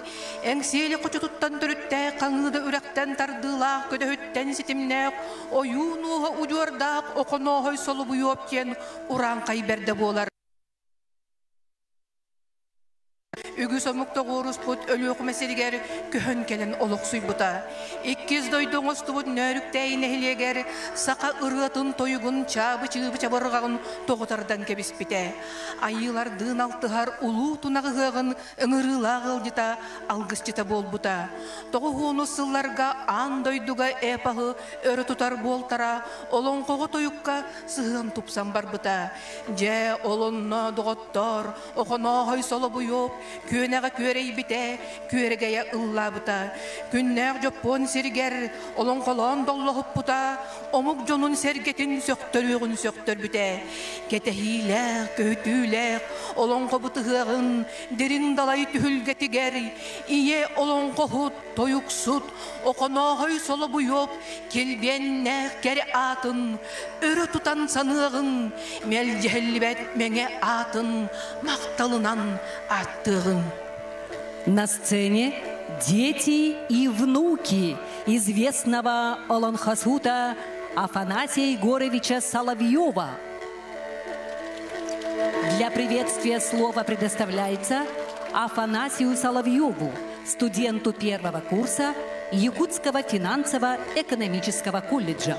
әңсейлі қочытуттан түрітті, қаңыды үрәқтен тардылақ, көдіхіттен сетімнәқ, ойуынуға ұдуардақ, оқынуғай солы бұйоптен, ұран қайберді болар. Үгі сомукта ғорус бұд өліғі мәселегер көхін келін олықсуй бұта. Иккіз дойдыңыз тұбыд нөріктәйін әйлегер сақа ұрғатын тойығын чабы-чыбы чабырғағын тоғытардан кебіс біте. Айылардың алтығар ұлу тұнағығығын ыңырылағыл жыта, алғыс жыта бол бұта. Тоғығыны сылларға ан дойдуға әпағы өрі тұтар болтара, олың қоғы тойыққа сығын тұпсан бар бұта. Жә олынна доғыттар, оғына ғай солы бұйып, Күнәға көрей бите, көрегея ылла бұта. Күннәғ жоппон сергер, олың қолан доллағып бұта. Омық жонын сергетін сөқтөрігін сөқтөр біте. Кетехиләқ, көйтүләқ, олың қобытығығын, дерін далай түхілгетігер. Ие олың қоғыт, тойықсут, оқынағай солы бұйып, келбеннәқ кәрі атын, өрі тұтан санығын, мәл жәлібәт мәңе атын, мақталынан аттығын. На сцене дети и внуки известного Олонхосута Афанасия Егоровича Соловьева. Для приветствия слова предоставляется Афанасию Соловьеву, студенту первого курса Якутского финансово-экономического колледжа.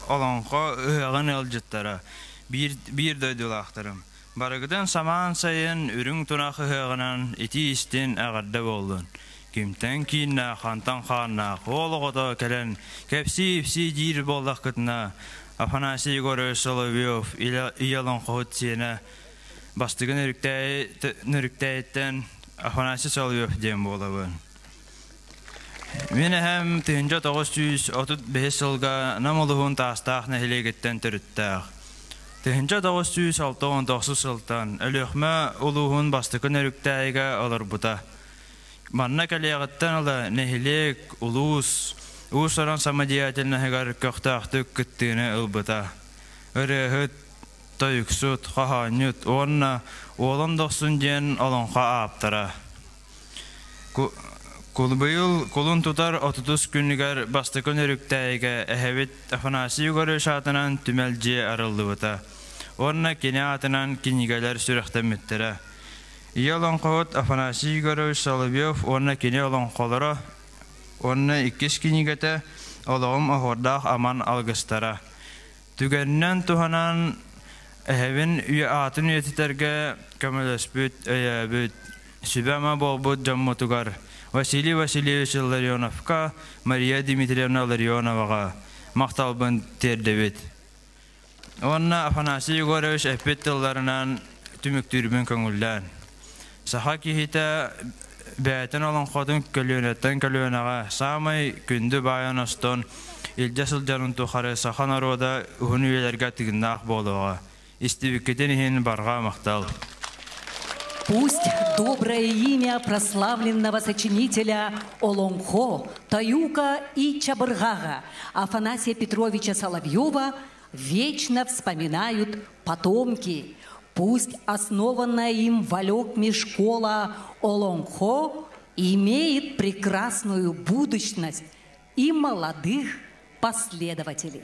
Олонхо ыгын элжеттара бир дойдулақтырым. Барыгыдан саман сайын үрің тұнақы ғынан ити істен ағырда болдың. Кемтен кейінна қантан қағына қолығыда кәлін кәпсі-епсі дейір болдақ күтіна Афанасий Егорович Соловьев иялын қоғыт сені бастығын үріктәйттен Афанасий Соловьев дем болабын. Мен әм 1935 жылға намылығын тастақ нәхілегеттен түріттәқ. 1969 жылдан өліқмә ұлығын бастықын өріктәйге алыр бұта. Манна кәлеғіттен ала нәхілек, ұлыс, Uussaran samadiatelnähegär kohtaahtyk kyttine ılbıta. Örehöt toyuksut qahannyut onna oğlan doksun diyen olonqa aaptara. Kulbuyul kulun tutar 30 günniger bastıkın örüktäige ehebit Afanasiy Gorevich atınan tümelci arıldıbıta. Onna kini atınan kinigeler sürüxtemmittere. İyi olonqoğut Afanasiy Gorevich Solovyov onna kini olonqolara onna 2 kinigete olağım ahordaq aman algыстara. Tügerinden tuhanan ehebin üye atın üyetiterge kömölöspüt öyebüt sübema bolbut jammutugar. Vasiliy Vasilyevich Larionovka, Maria Dmitrievna Larionovaga maqtalbın terdebit. Onna Afanasiy Gorevich epet tıllarından tümüktürbün köngüllen. Saha kihite bäten olan qodun kölönetten kölönaga samay kündü bayanaston ilcasıl janın tuxarı saha naroda uhun üyelerge tigindaq boluğa. Истивикетен иһин барга мактал. Пусть доброе имя прославленного сочинителя Олонхо, Таюка и Чабыргага Афанасия Петровича Соловьева вечно вспоминают потомки. Пусть основанная им в Алекме школа Олонхо имеет прекрасную будущность и молодых последователей.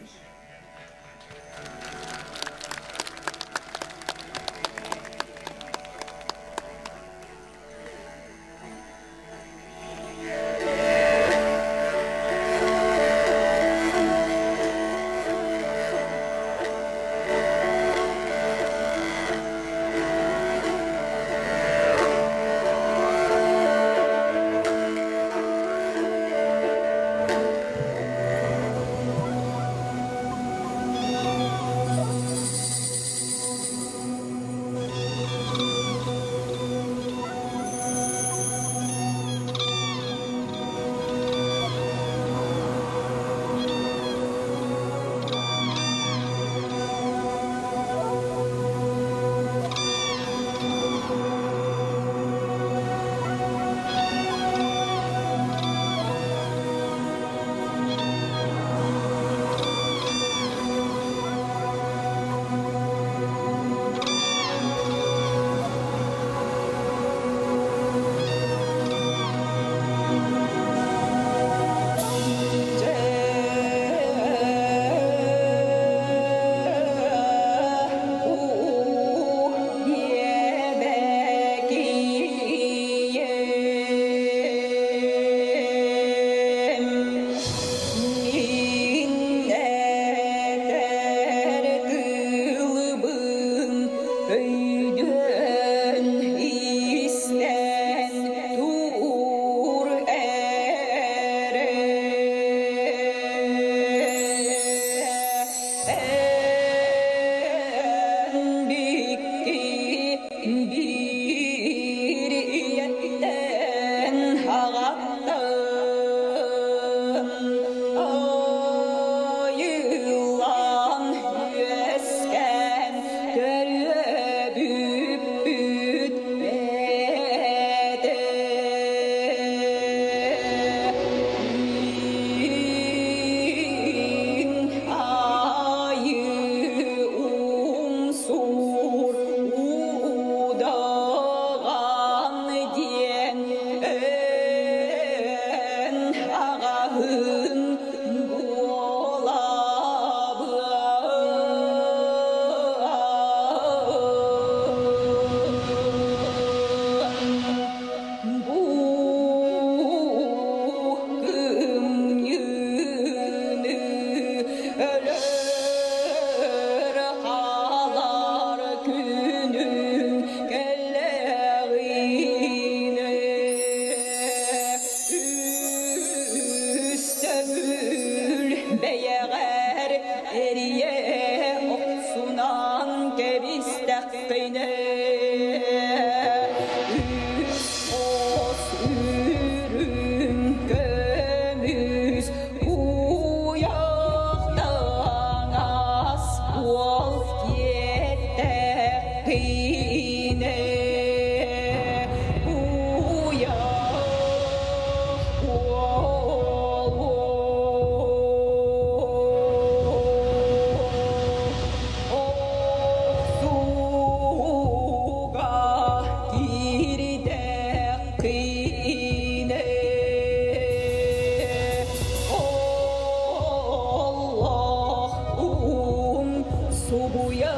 Subuya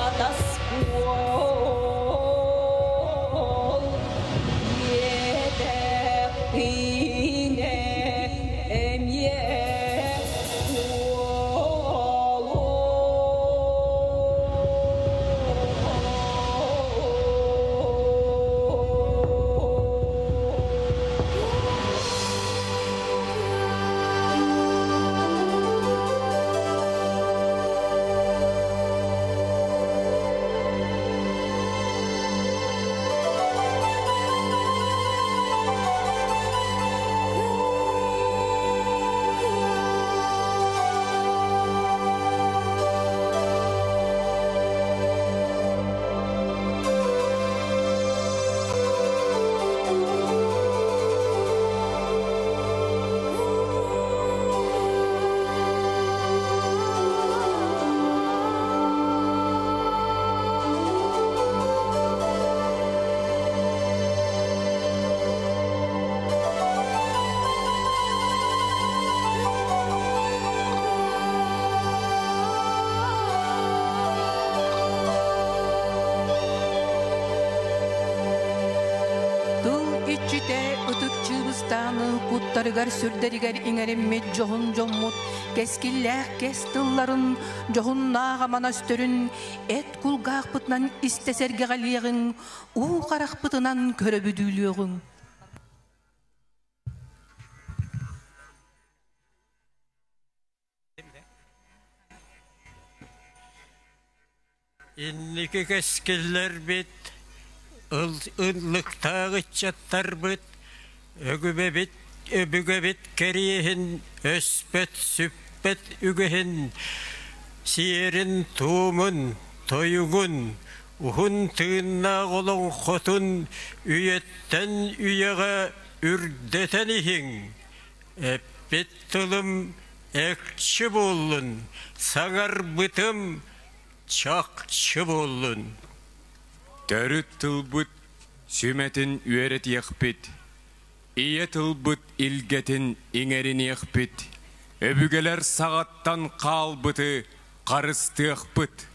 atas kuol Yede ine emye Kutarıgar sürderigar iŋeреммет жоғын жоммут, кескилләх кестылларын жоғын нағаман өстөрүн, эт кулгақпытынан истесерге ғалиғын, у қарақпытынан көрөбүдүлүғын. Инники кескиллер бит, ыллыктағы чаттар бит, Öbügebit kerihin, öspet süppet ügehin, siyerin tuğumun, toyugun, uhun tığınna olon xotun, üyetten üyege ürdetenihin. Eppet tılım ekçi bollun, sanar bıtım çakçı bollun. Törüt tılbıt, sümetin üeret yakbit. İye tılbıt ilgetin iŋerin yakbit. Öbügeler sağattan kalbıtı, karısты yakbit.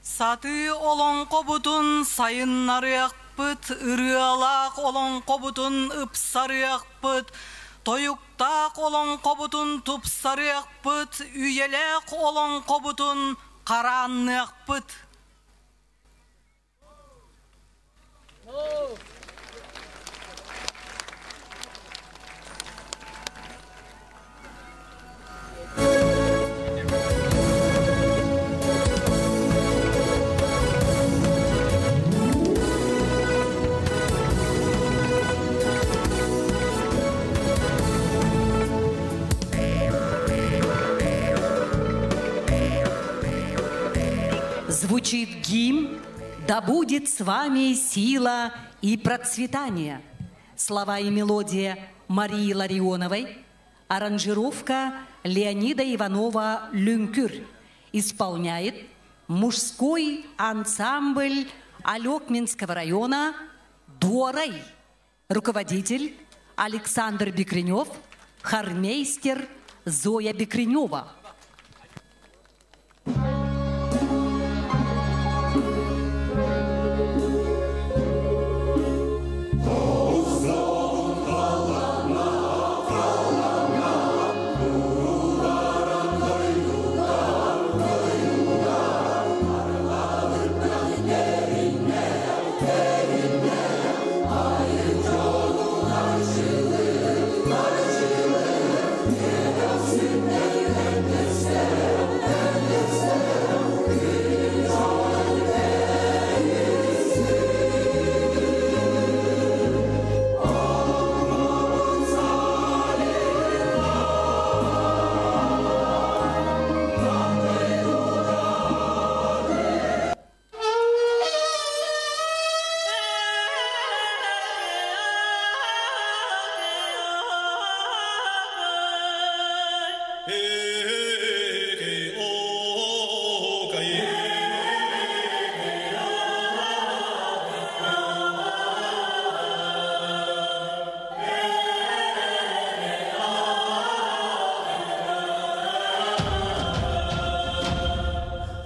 Satı olon kobutun sayınları yakbit. Irıalak olon kobutun ıpsarı yakbit. Toyuktak olon kobutun tupsarı yakbit. Üyelek olon kobutun karanlı yakbit. Звучит гимн «Да будет с вами сила и процветание». Слова и мелодия Марии Ларионовой, аранжировка Леонида Иванова-Люнкюр. Исполняет мужской ансамбль Алекминского района «Дуорай». Руководитель Александр Бекренев, хормейстер Зоя Бекренева. Thank you.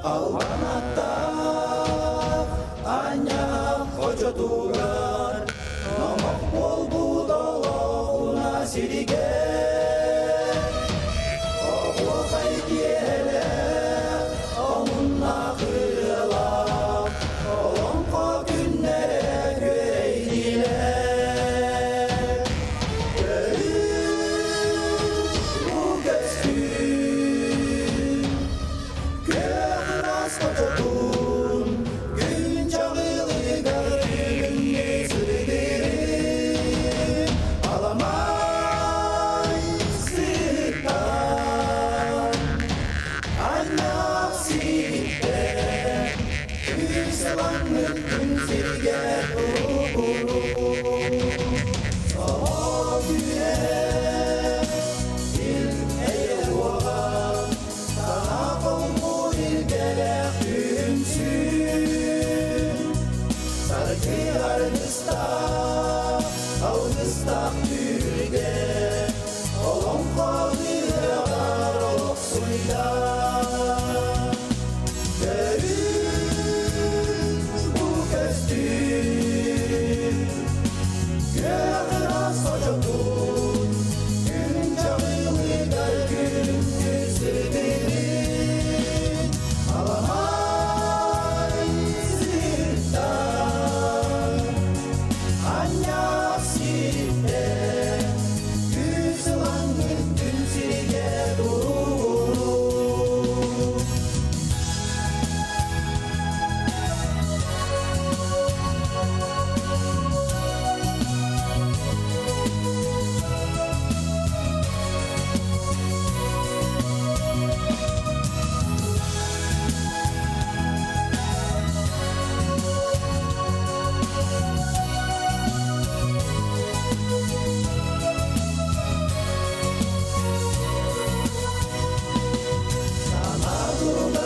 Albanata Anya Hojotugar Nomok Bolbudolo Una Sirige Oğlu Haydiele Onunla kırılap Olonko günlere göreydile Bu gözlüm Göğras oturdun Gün çağılı garibin sürdürün Alamay sırttan Anyak sirikte Üselanlık gün sirge O güne Bir eyle olan Sana konmu ilgelek ünsün Sarkı arnısta Avnıstak türge Olon kağılar olok suyla Görün bu gözlüm Göğras hocotun Gün çağılı gargün yüzüdürün Alamay sırttan Anyak siripte Yüzülanlık gün sirge durur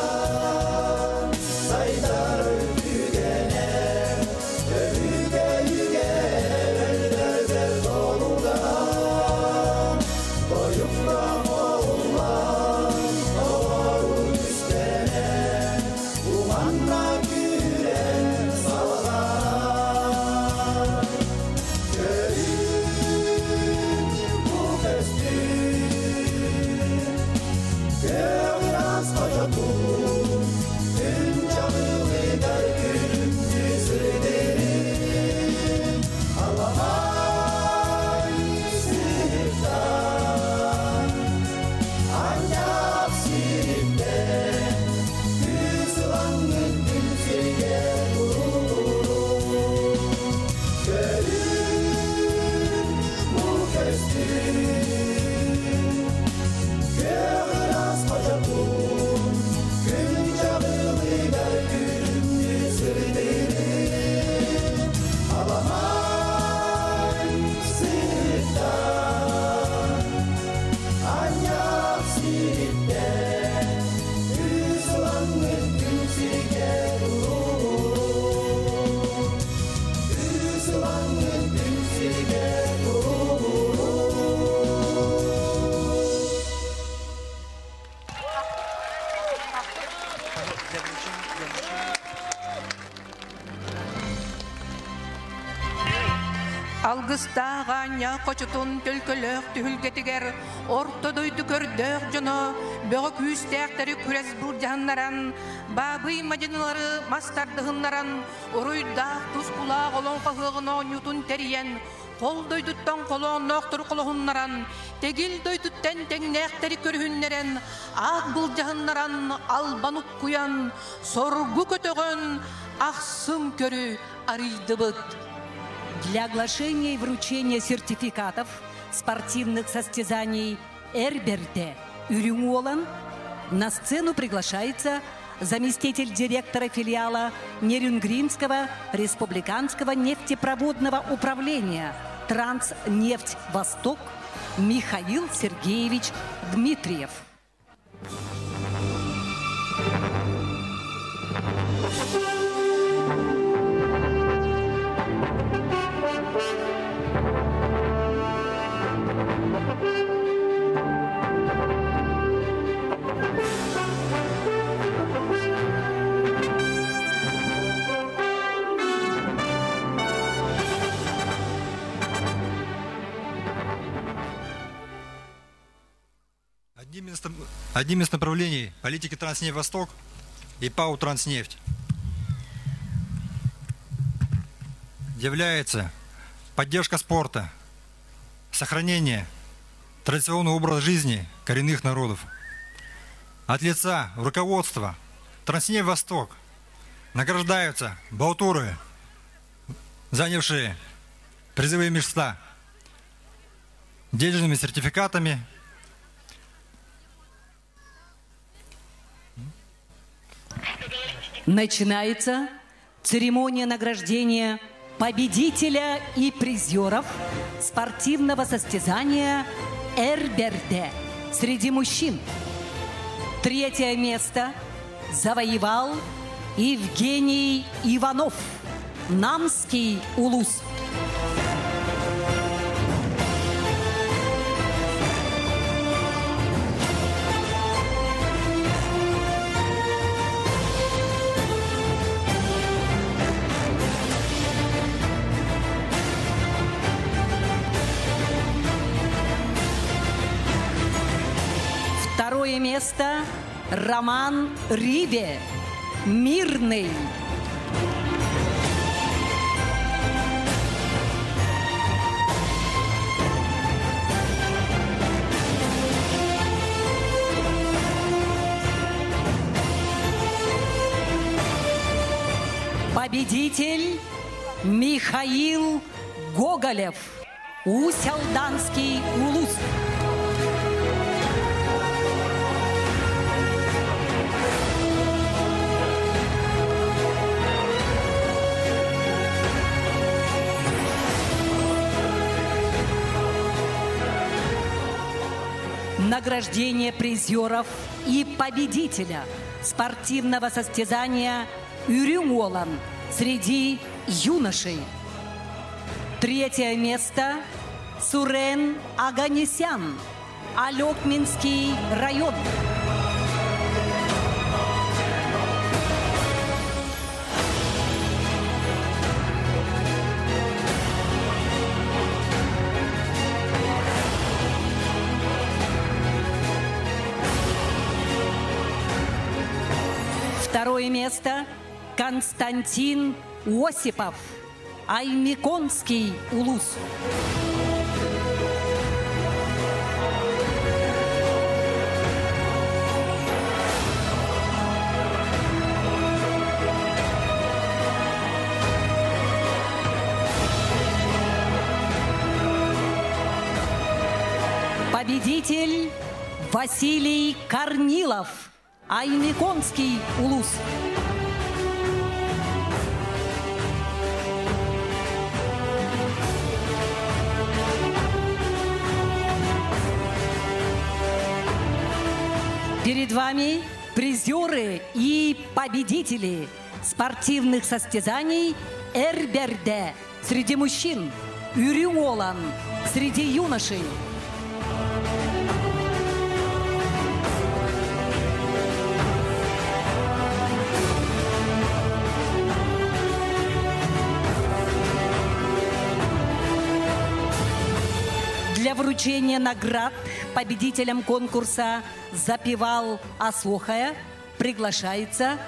Sanadudan saydar öldügene Övüge yügeler ölüler doludan Doyukram oğullar doğru üstene Umanla gülen sallar Görün bu gözlüm Göğras hocotun Gün çağılı gargün yüzüdürün Alamay sırttan Anyak siripte Yüzülanlık gün sirge durur Görün bu gözlüm Göğras hocotun Gün çağılı gargün yüzüdürün Alamay sırttan Anyak siripte Yüzülanlık gün sirge durur Yüzülanlık gün sirge durur Algыстағanya қочытын төлкөлөк түхілгетігер, ортодойды көрдөк жоно, бөгі күйістәқтері күрес бұл жағыннаран, бабый мадинылары мастардығыннаран, ұруйдақ тұз құлақ олон қағығын оңютын тәріен, қол дойдыттан қолон ноқтыр қолығыннаран, тегіл дойдыттан тәңнәқтері көрігіннерен, ақ бұл жағыннаран албанық құян, соргу көтөгөн, ақсым көрі арыйдыбыт. Для оглашения и вручения сертификатов спортивных состязаний Эрберте Урюмолан на сцену приглашается заместитель директора филиала Нерюнгринского республиканского нефтепроводного управления «Транснефть Восток» Михаил Сергеевич Дмитриев. Одним из направлений политики «Транснефть Восток» и ПАО «Транснефть» является поддержка спорта, сохранение традиционного образа жизни коренных народов. От лица руководства «Транснефть Восток» награждаются баутуры, занявшие призовые места, денежными сертификатами. Начинается церемония награждения победителя и призеров спортивного состязания «Эрберде» среди мужчин. 3-е место завоевал Евгений Иванов, Намский улус. Второе место Роман Риве, Мирный. Победитель Михаил Гоголев, Усть-Алданский улус. Награждение призеров и победителя спортивного состязания «Үрюң-Олан» среди юношей. 3-е место Сурен Аганесян, Алекминский район. Второе место Константин Осипов, Аймиконский улус. Победитель Василий Корнилов, Аймиконский улус. Перед вами призеры и победители спортивных состязаний «Эрберде» среди мужчин, «Үрюң-Олан» среди юношей. Для вручения наград победителям конкурса «Запевал Осохая» приглашается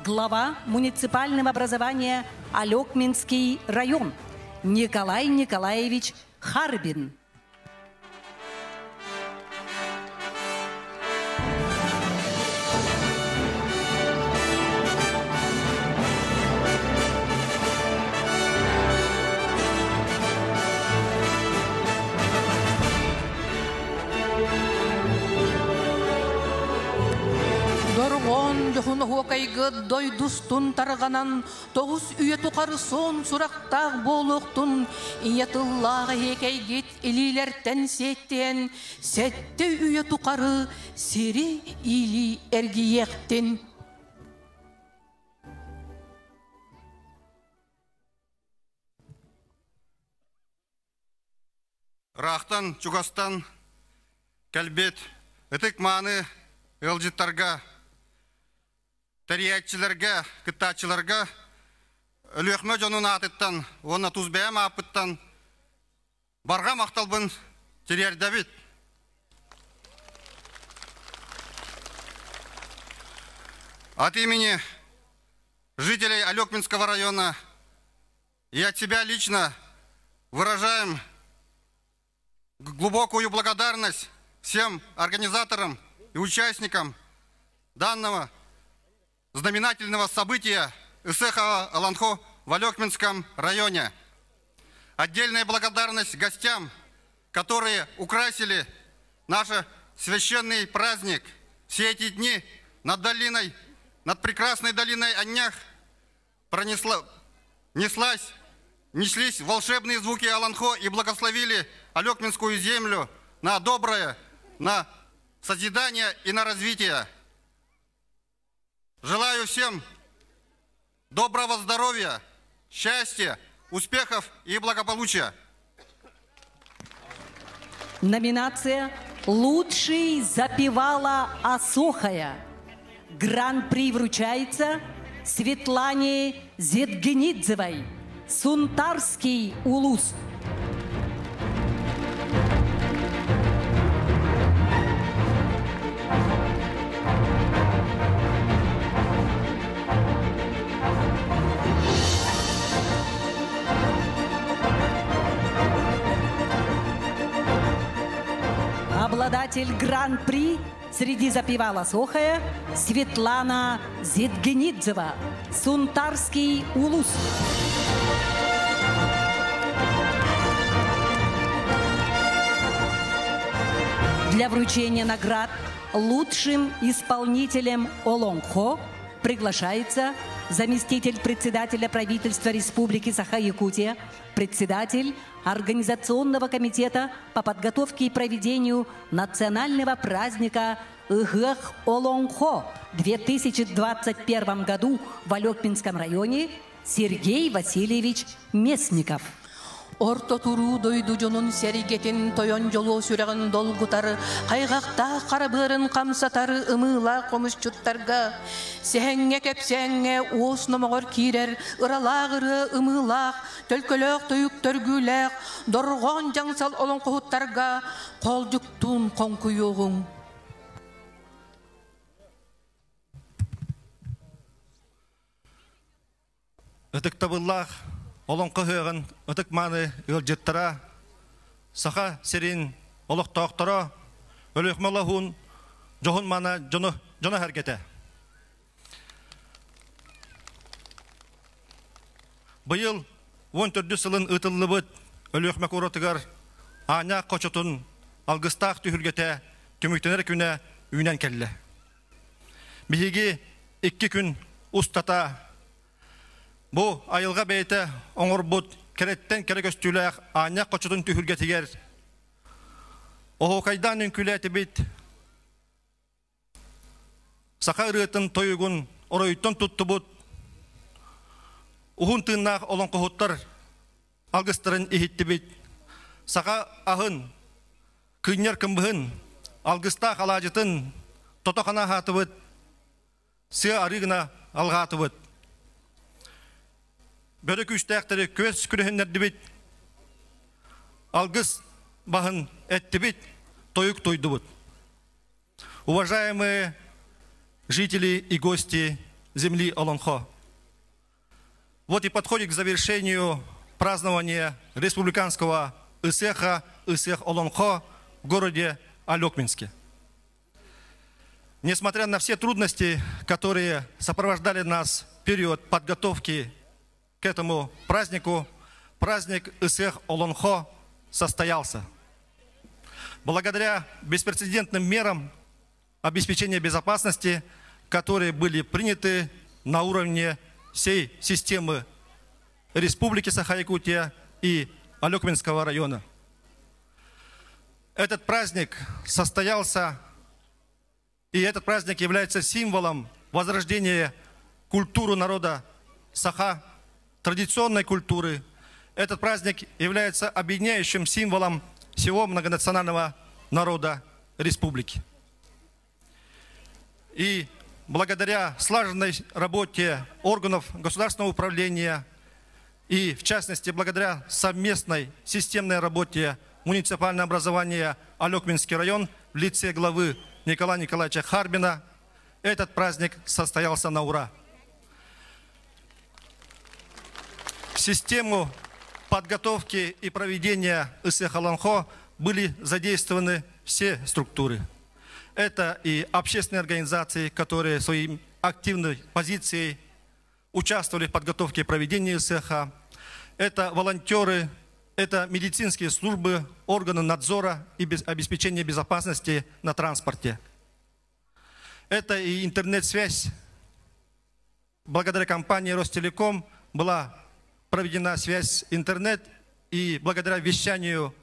глава муниципального образования Алекминский район Николай Николаевич Харбин. Доргон хуакайгы дойдустун тарганан тогуз үйе тукары сон сурактак болуктун иятыллага хекейгит илилертен сеттен сетте үйе тукары сири или эргиектен. Рахтан, Чугастан, Кәлбет, Этик маны, Элжиттарга, Тариятчыларга, Кытачыларга, Лөхмө жонун атыттан, оны тузбәм апыттан, барға мақталбын Терердәбит. От имени жителей Алекминского района и от себя лично выражаем глубокую благодарность всем организаторам и участникам данного знаменательного события Ысыхова Олонхо в Алекминском районе. Отдельная благодарность гостям, которые украсили наш священный праздник. Все эти дни над прекрасной долиной Аньях неслись волшебные звуки Олонхо и благословили Алекминскую землю на доброе, на созидание и на развитие. Желаю всем доброго здоровья, счастья, успехов и благополучия. Номинация «Лучший запевала Асохая». Гран-при вручается Светлане Зетгенидзевой, Сунтарский улус. Обладатель гран-при среди запевал Асохая Светлана Зетгенидзева, Сунтарский улус. Для вручения наград лучшим исполнителем Олонхо приглашается заместитель председателя правительства Республики Саха-Якутия, председатель Организационного комитета по подготовке и проведению национального праздника Ыгэх Олонхо в 2021 году в Алекминском районе Сергей Васильевич Местников. Орто туру дойду жонун серигетин тойон жолу сүреген долгутары, кайгакта карабырын камсатары ымыла комушчуттарга, сехенге кепсеңе уос номогор кирер, ыралагыры ымылак, төлкөлөк тойук төргүлек, доргон жаңсал олонкохуттарга, колжуктун конкуюгуң. Ытыктабыллах олонкохыгын ытык маны ылжыттара, саха серин олоктоктора, өлөкмалахун жохун мана жона хәргете. Быйыл 14 сылын ытыллыбыт өлөкмәк уротыгар аня кочотун алгыстах түһүлгете түмүктенер күнә үйнән келле. Биһиги 2 күн устата бу айылга бейте оңорбут кереттен керегөстүләк аня кочотун түһүлгетигер. Охокайдан үнкүләте бит саха ырытын тойугун оройтон туттубут. Ухун тыннак олонкохуттар алгыстарын ихитти бит. Саха ахын кыйнер кымбыхын алгыста халажытын тотохана хатыбыт. Сы арыгына алгатыбыт. Бөрі күштәқтері көз күрехіндерді бит, алгыс бахын әтті бит, тойук тойды бит. Уважаемые жители и гости земли Олонхо, вот и подходит к завершению празднования республиканского Ысыха Олонхо в городе Алекминске. Несмотря на все трудности, которые сопровождали нас в период подготовки к этому празднику, праздник Ысых Олонхо состоялся. Благодаря беспрецедентным мерам обеспечения безопасности, которые были приняты на уровне всей системы Республики Саха-Якутия и Алекминского района. Этот праздник состоялся, и этот праздник является символом возрождения культуры народа Саха, традиционной культуры. Этот праздник является объединяющим символом всего многонационального народа республики. И благодаря слаженной работе органов государственного управления и, в частности, благодаря совместной системной работе муниципального образования Алекминский район в лице главы Николая Николаевича Харбина этот праздник состоялся на ура. В систему подготовки и проведения ИСЭХ Олонхо были задействованы все структуры. Это и общественные организации, которые своей активной позицией участвовали в подготовке и проведении ИСЭХа. Это волонтеры, это медицинские службы, органы надзора и обеспечения безопасности на транспорте. Это и интернет-связь. Благодаря компании Ростелеком была проведена связь интернет, и благодаря вещанию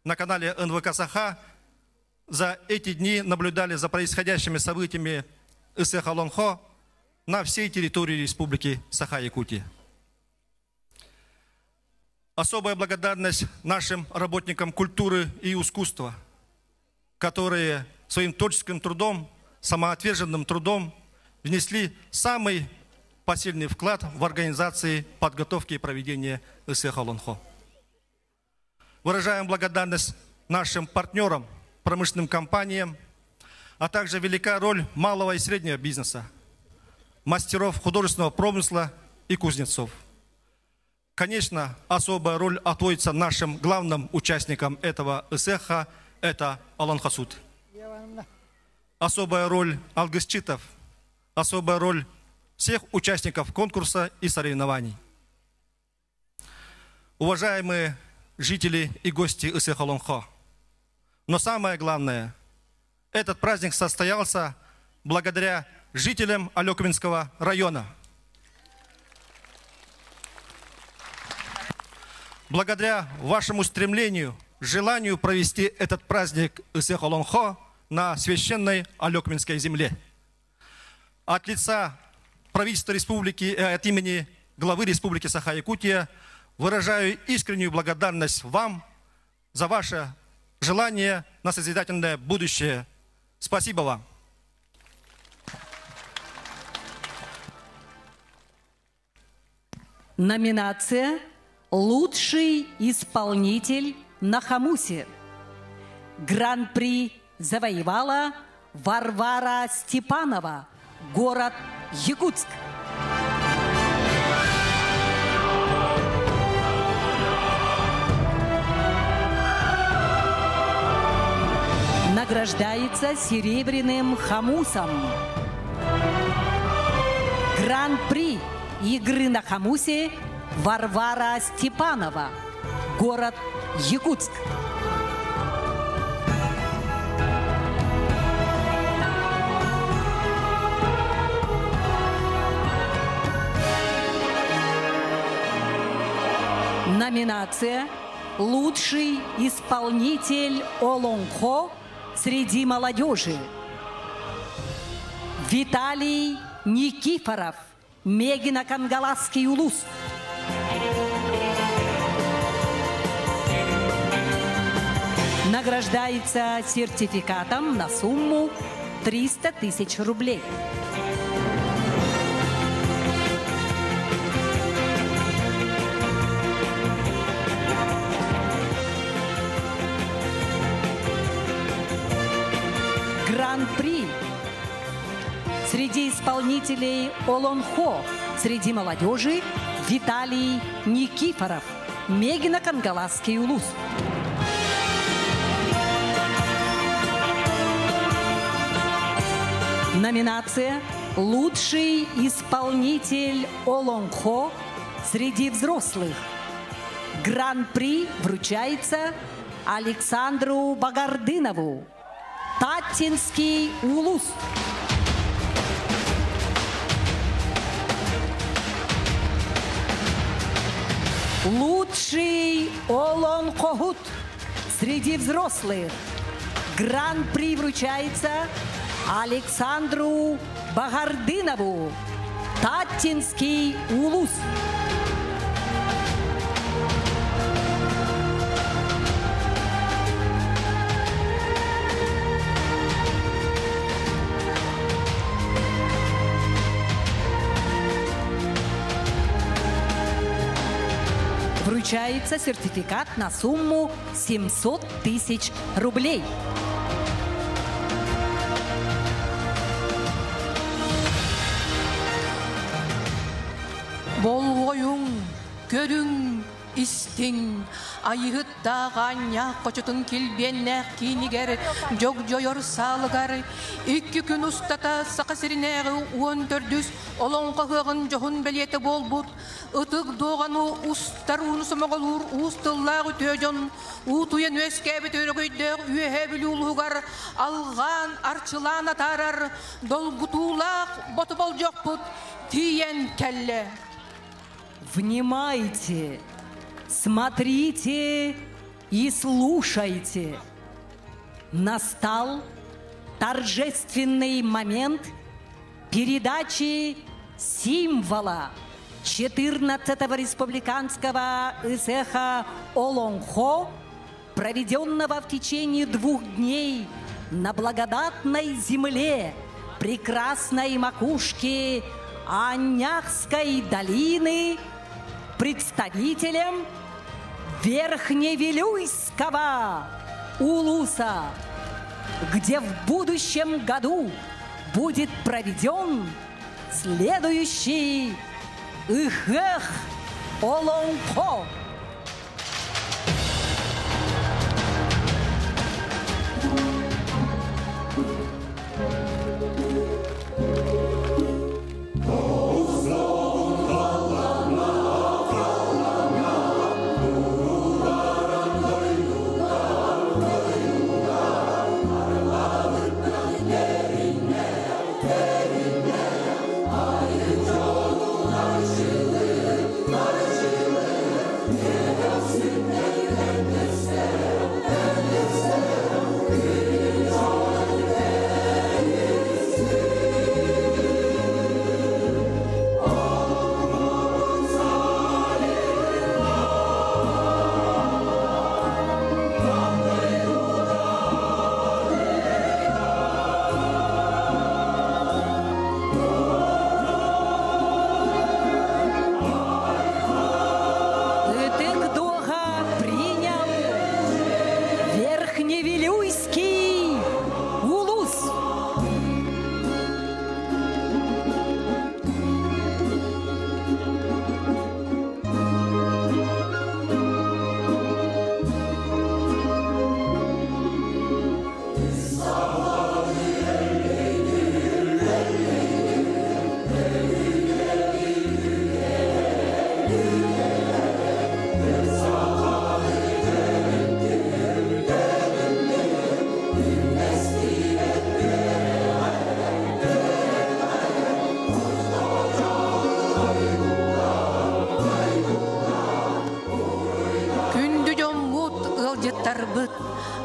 на канале НВК Саха за эти дни наблюдали за происходящими событиями ИСЭХ Олонхо на всей территории Республики Саха-Якутия. Особая благодарность нашим работникам культуры и искусства, которые своим творческим трудом, самоотверженным трудом внесли самый посильный вклад в организации подготовки и проведения ИСЭХ Олонхо. Выражаем благодарность нашим партнерам, промышленным компаниям, а также велика роль малого и среднего бизнеса, мастеров художественного промысла и кузнецов. Конечно, особая роль отводится нашим главным участникам этого ИСЭХа, это Олонхосуд. Особая роль алгысчитов, особая роль всех участников конкурса и соревнований. Уважаемые жители и гости ИСЭХ Олонхо, но самое главное, этот праздник состоялся благодаря жителям Алекминского района. Благодаря вашему стремлению, желанию провести этот праздник ИСЭХ Олонхо на священной Алекминской земле. От лица правительства республики, от имени главы Республики Саха-Якутия выражаю искреннюю благодарность вам за ваше желание на созидательное будущее. Спасибо вам. Номинация «Лучший исполнитель на Хамусе». Гран-при завоевала Варвара Степанова, город Якутск. Награждается серебряным хамусом. Гран-при игры на хамусе Варвара Степанова, город Якутск. Номинация «Лучший исполнитель Олонхо среди молодежи». Виталий Никифоров, Мегино-Кангаласский улус. Награждается сертификатом на сумму 300 тысяч рублей. Гран-при среди исполнителей Олонхо среди молодежи Виталий Никифоров, Мегино-Кангаласский улус. Номинация «Лучший исполнитель Олонхо среди взрослых». Гран-при вручается Александру Багардынову, Татинский улус. Лучший Олонхогут среди взрослых. Гран-при вручается Александру Багардынову, Татинский улус. Вручается сертификат на сумму 700 тысяч рублей. Болғойың, көрің, истин, айыттаған қочытын келбеннәқ кейнігер, жог-жойор салығар, 2 күн ұстата сақасыринәғі 14 олонға ғығын жоғын бәлеті болбұт, ұтық доғаны ұстар ұнысымағылыр ұстыллағы төжін, ұтуен өскәбі төрігүйдіғ үйе білі ұлғығар, алған арчылан атарар, долгутулақ боты бол жоқ бұд, тиен кәлі. Внимайте, смотрите и слушайте. Настал торжественный момент передачи символа 14-го республиканского ИСЭХа Олонхо, проведенного в течение 2 дней на благодатной земле прекрасной макушки Аньяхской долины, представителем Верхневилюйского улуса, где в будущем году будет проведен следующий ИСЭХ Олонхо.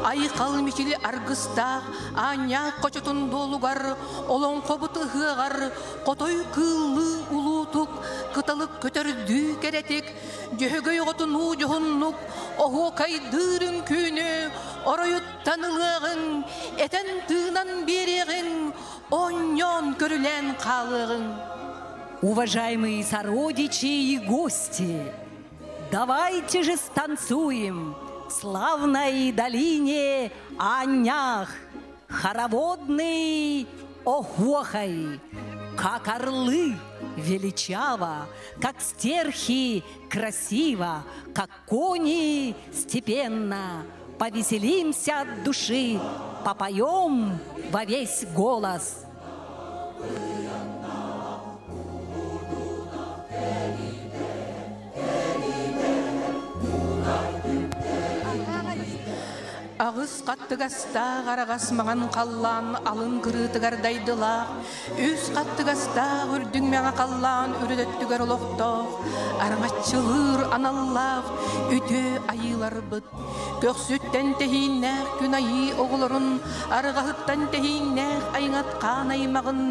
Айқал мекелі арғыстақ, аня қочытын долуғар, олон қобыты ғығар, қотой қылы ұлутық, қыталық көтерді керетік, жөғөй ғотыну жоғыннық, оғы қайдырын күні, орайыттанылығын, әтен тыңнан берегін, оньон көрілен қалығын. Уважаемые сородичи и гости, давайте же станцуем в славной долине Аньях, хороводный охохой, как орлы величаво, как стерхи красиво, как кони степенно. Повеселимся от души, попоем во весь голос. Ағыз қаттығаста қарағас маған қаллан, алын қырытығардайдыла. Үз қаттығаста үрдің мәға қаллан, үрідеттігер олықтық. Араңатчылыр аналлақ, үті айылар бұд. Көксүттен тәхиннәқ күн айы оғылырын, арғағыттан тәхиннәқ айңатқан аймағын,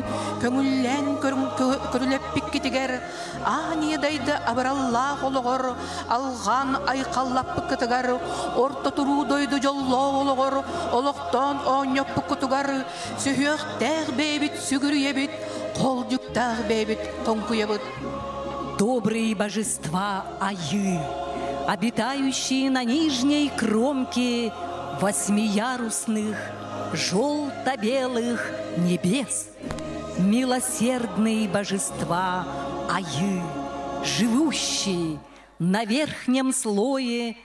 көңіллән көрілеп піккетігер. Аниедайды абыраллақ олығыр, алған айқаллап піккетігер, орта тұру дойды жоллы олығыр, олықтан оңып бұқытығар, сүйіқ тәғ бейбіт, сүгір ебіт, қол жүктәғ бейбіт, тоңқы ебіт. Добрые божества Айы, обитающие на нижней кромке 8ярусных желто-белых небес, милосердные божества Айы, живущий на верхнем слое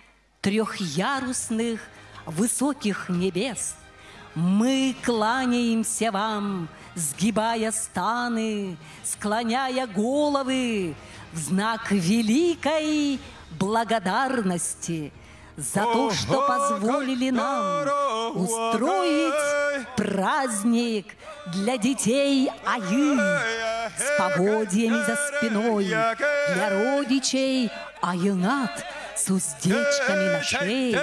трехярусных высоких небес, мы кланяемся вам, сгибая станы, склоняя головы в знак великой благодарности за то, что позволили нам устроить праздник для детей Аю с поводьями за спиной, для родичей Аюнат с уздечками на шее,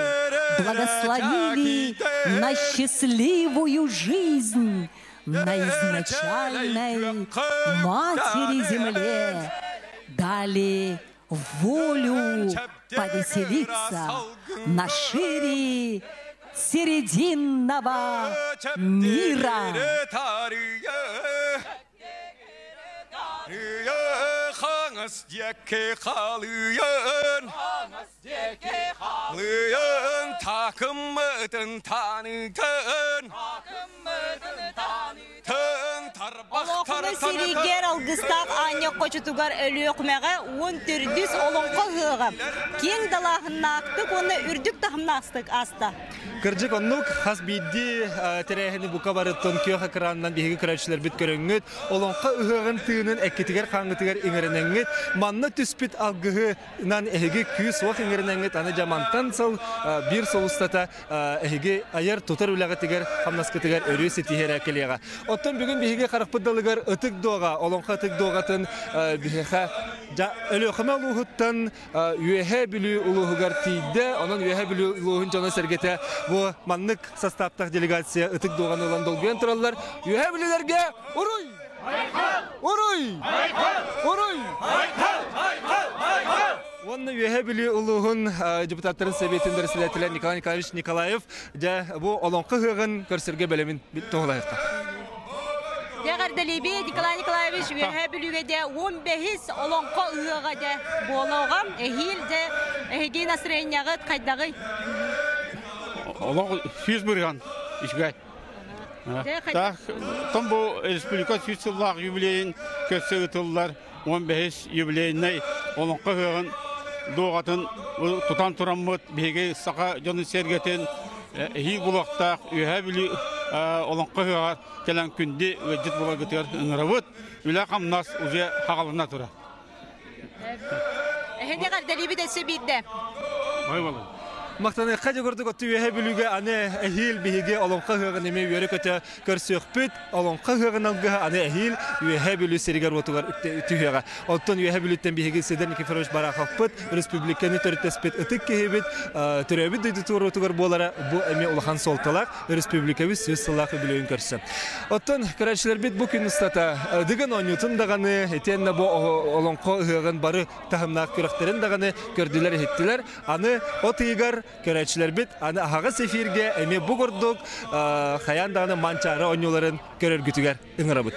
благословили на счастливую жизнь на изначальной матери земле, дали волю повеселиться на шире серединного мира. Олоқны сиригер алгыстақ аңя қочытугар өлі өкмеға 10 түрдіс олонқы ғыға. Кең далағын ақтық, оны үрдік тахымна аста. Кыржык оннук хас бидди терехини бука барыттон күйөк экранынан биһиги көрөчүлөр бүт көрөңүт олонка ыгыгын тыынын эккитигер каңгытыгер иңеренеңит манна түспүт алгыгынан эхиги күйүс уак иңеренеңит аны жамантан сол бир соустата эхиги аяр тутар улагатыгер хамнаскытыгер өрү сетихер акелега оттон бүгүн биһиги каракпыдалыгар ытык доога олонка ытык доогатын биһиха өлөкөмө улугуттан үехе билүү улуугар тийде онон үехе билүү улугун жана сергете bu manlık sastavtaq delegatsiya ıtık doğan olan dolguyan turallar. Üyebilirlerge uruy! Uruy! Uruy! Onun üyebili uluğun deputatların sebiyetinde resiletilen Nikolay Nikolaevich Nikolayev bu olonqı hığın körsürge bölümün toğulayıqta. Değer delibi Nikolay Nikolaevich üyebilüge de 15 olonqı hığıga de bu oluğam ehil de ehigi nasrenyağı kaydağı. Allah yüz bürgan işgal. Tak, tam bu Respublika 100 yıllık jubileyin köstegitler 15 jubileyine onun kahırın doğatın tutan turamut bege saka canı sergeten hi bulakta ühebili onun kahır gelen günde vecid bulagıtır ınıravut ülakam nas uze hagalına tura. Değer delibi de sebide. Eyvallah. Maqtany qaja gördük ottu üye bölüge ane ehil bihige olonqa hığın eme yöre kötü körsökpüt olonqa hığın algı ane ehil üye bölü serigar otugar tühüga otton üye bölütten bihige seden Nikiforovich Barakovput Respublikany törtespet ıtık kehebit töröbit duydu tur otugar bolara bu eme ulahan soltalak Respublikavi söz salak bölüğün körsü otton karaçlar bit bu gün ustata dıgın onyutun dağını etenne bu olonqa hığın barı tahımnak kürekterin dağını gördüler ettiler anı otigar Körəçlər bit, ağa sefirge, eme bu gorduk, xayan dağını mançarı onyoların körər gütüger ıngıra bit.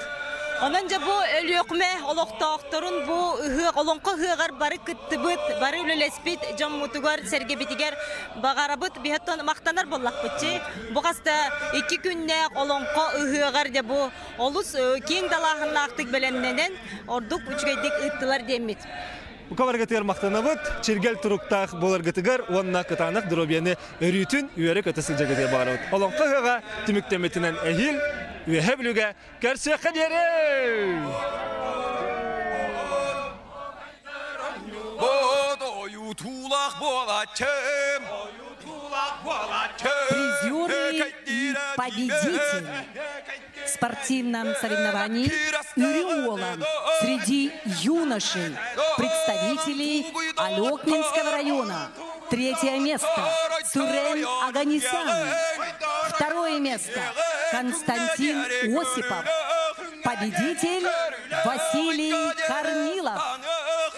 Onunca bu ölüyokme oloqtağıqtırın bu olonqa hığar barı kıttı bit, barı ülelespit, jam mutugar, serge bitiger, bağara bit, bihattan maqtanar bollaq bitçi. Bu qasta 2 günne olonqa hığar de bu olus keng dalağın aqtık belemnenen, orduk üçgeydik ıttılar demit. Bu kavargatır maqtanabıt, çirgel turuktaq bolargatıgar, onna kıtanaq drobiyani örütün üyere kötüsülce gıdıya bağırabıt. Olonqa hığa tümüktemetinden ehil, üye bilüge körsüye kaderi! Bodoyu tulaq bolacım, Призеры и победители в спортивном соревновании «Уриолан» среди юношей, представителей Алекминского района. 3 место – Сурен Аганисян. 2 место – Константин Осипов. Победитель – Василий Корнилов.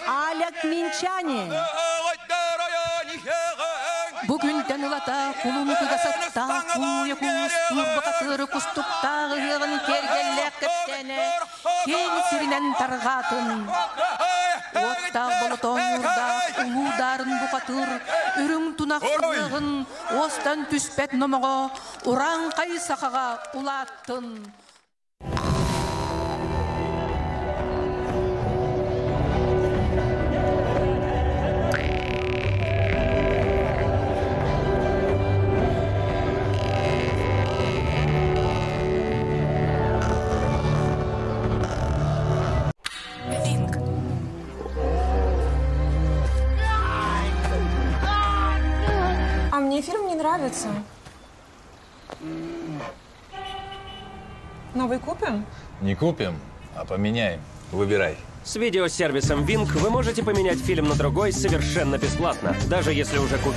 Алекминчане. Bugün denilata kulunu kıgasatta kuya kustur bakatır kustuktağ yığın kergellek kettene kensirinen targatın ottağ boluton yurda uludarın bukatır ürün tunaqsızlığın ostan tüspet nomoğa uran kaysakağa ulattın. нравится. Новый купим? Не купим, а поменяем. Выбирай. С видеосервисом Wink вы можете поменять фильм на другой совершенно бесплатно, даже если уже купили.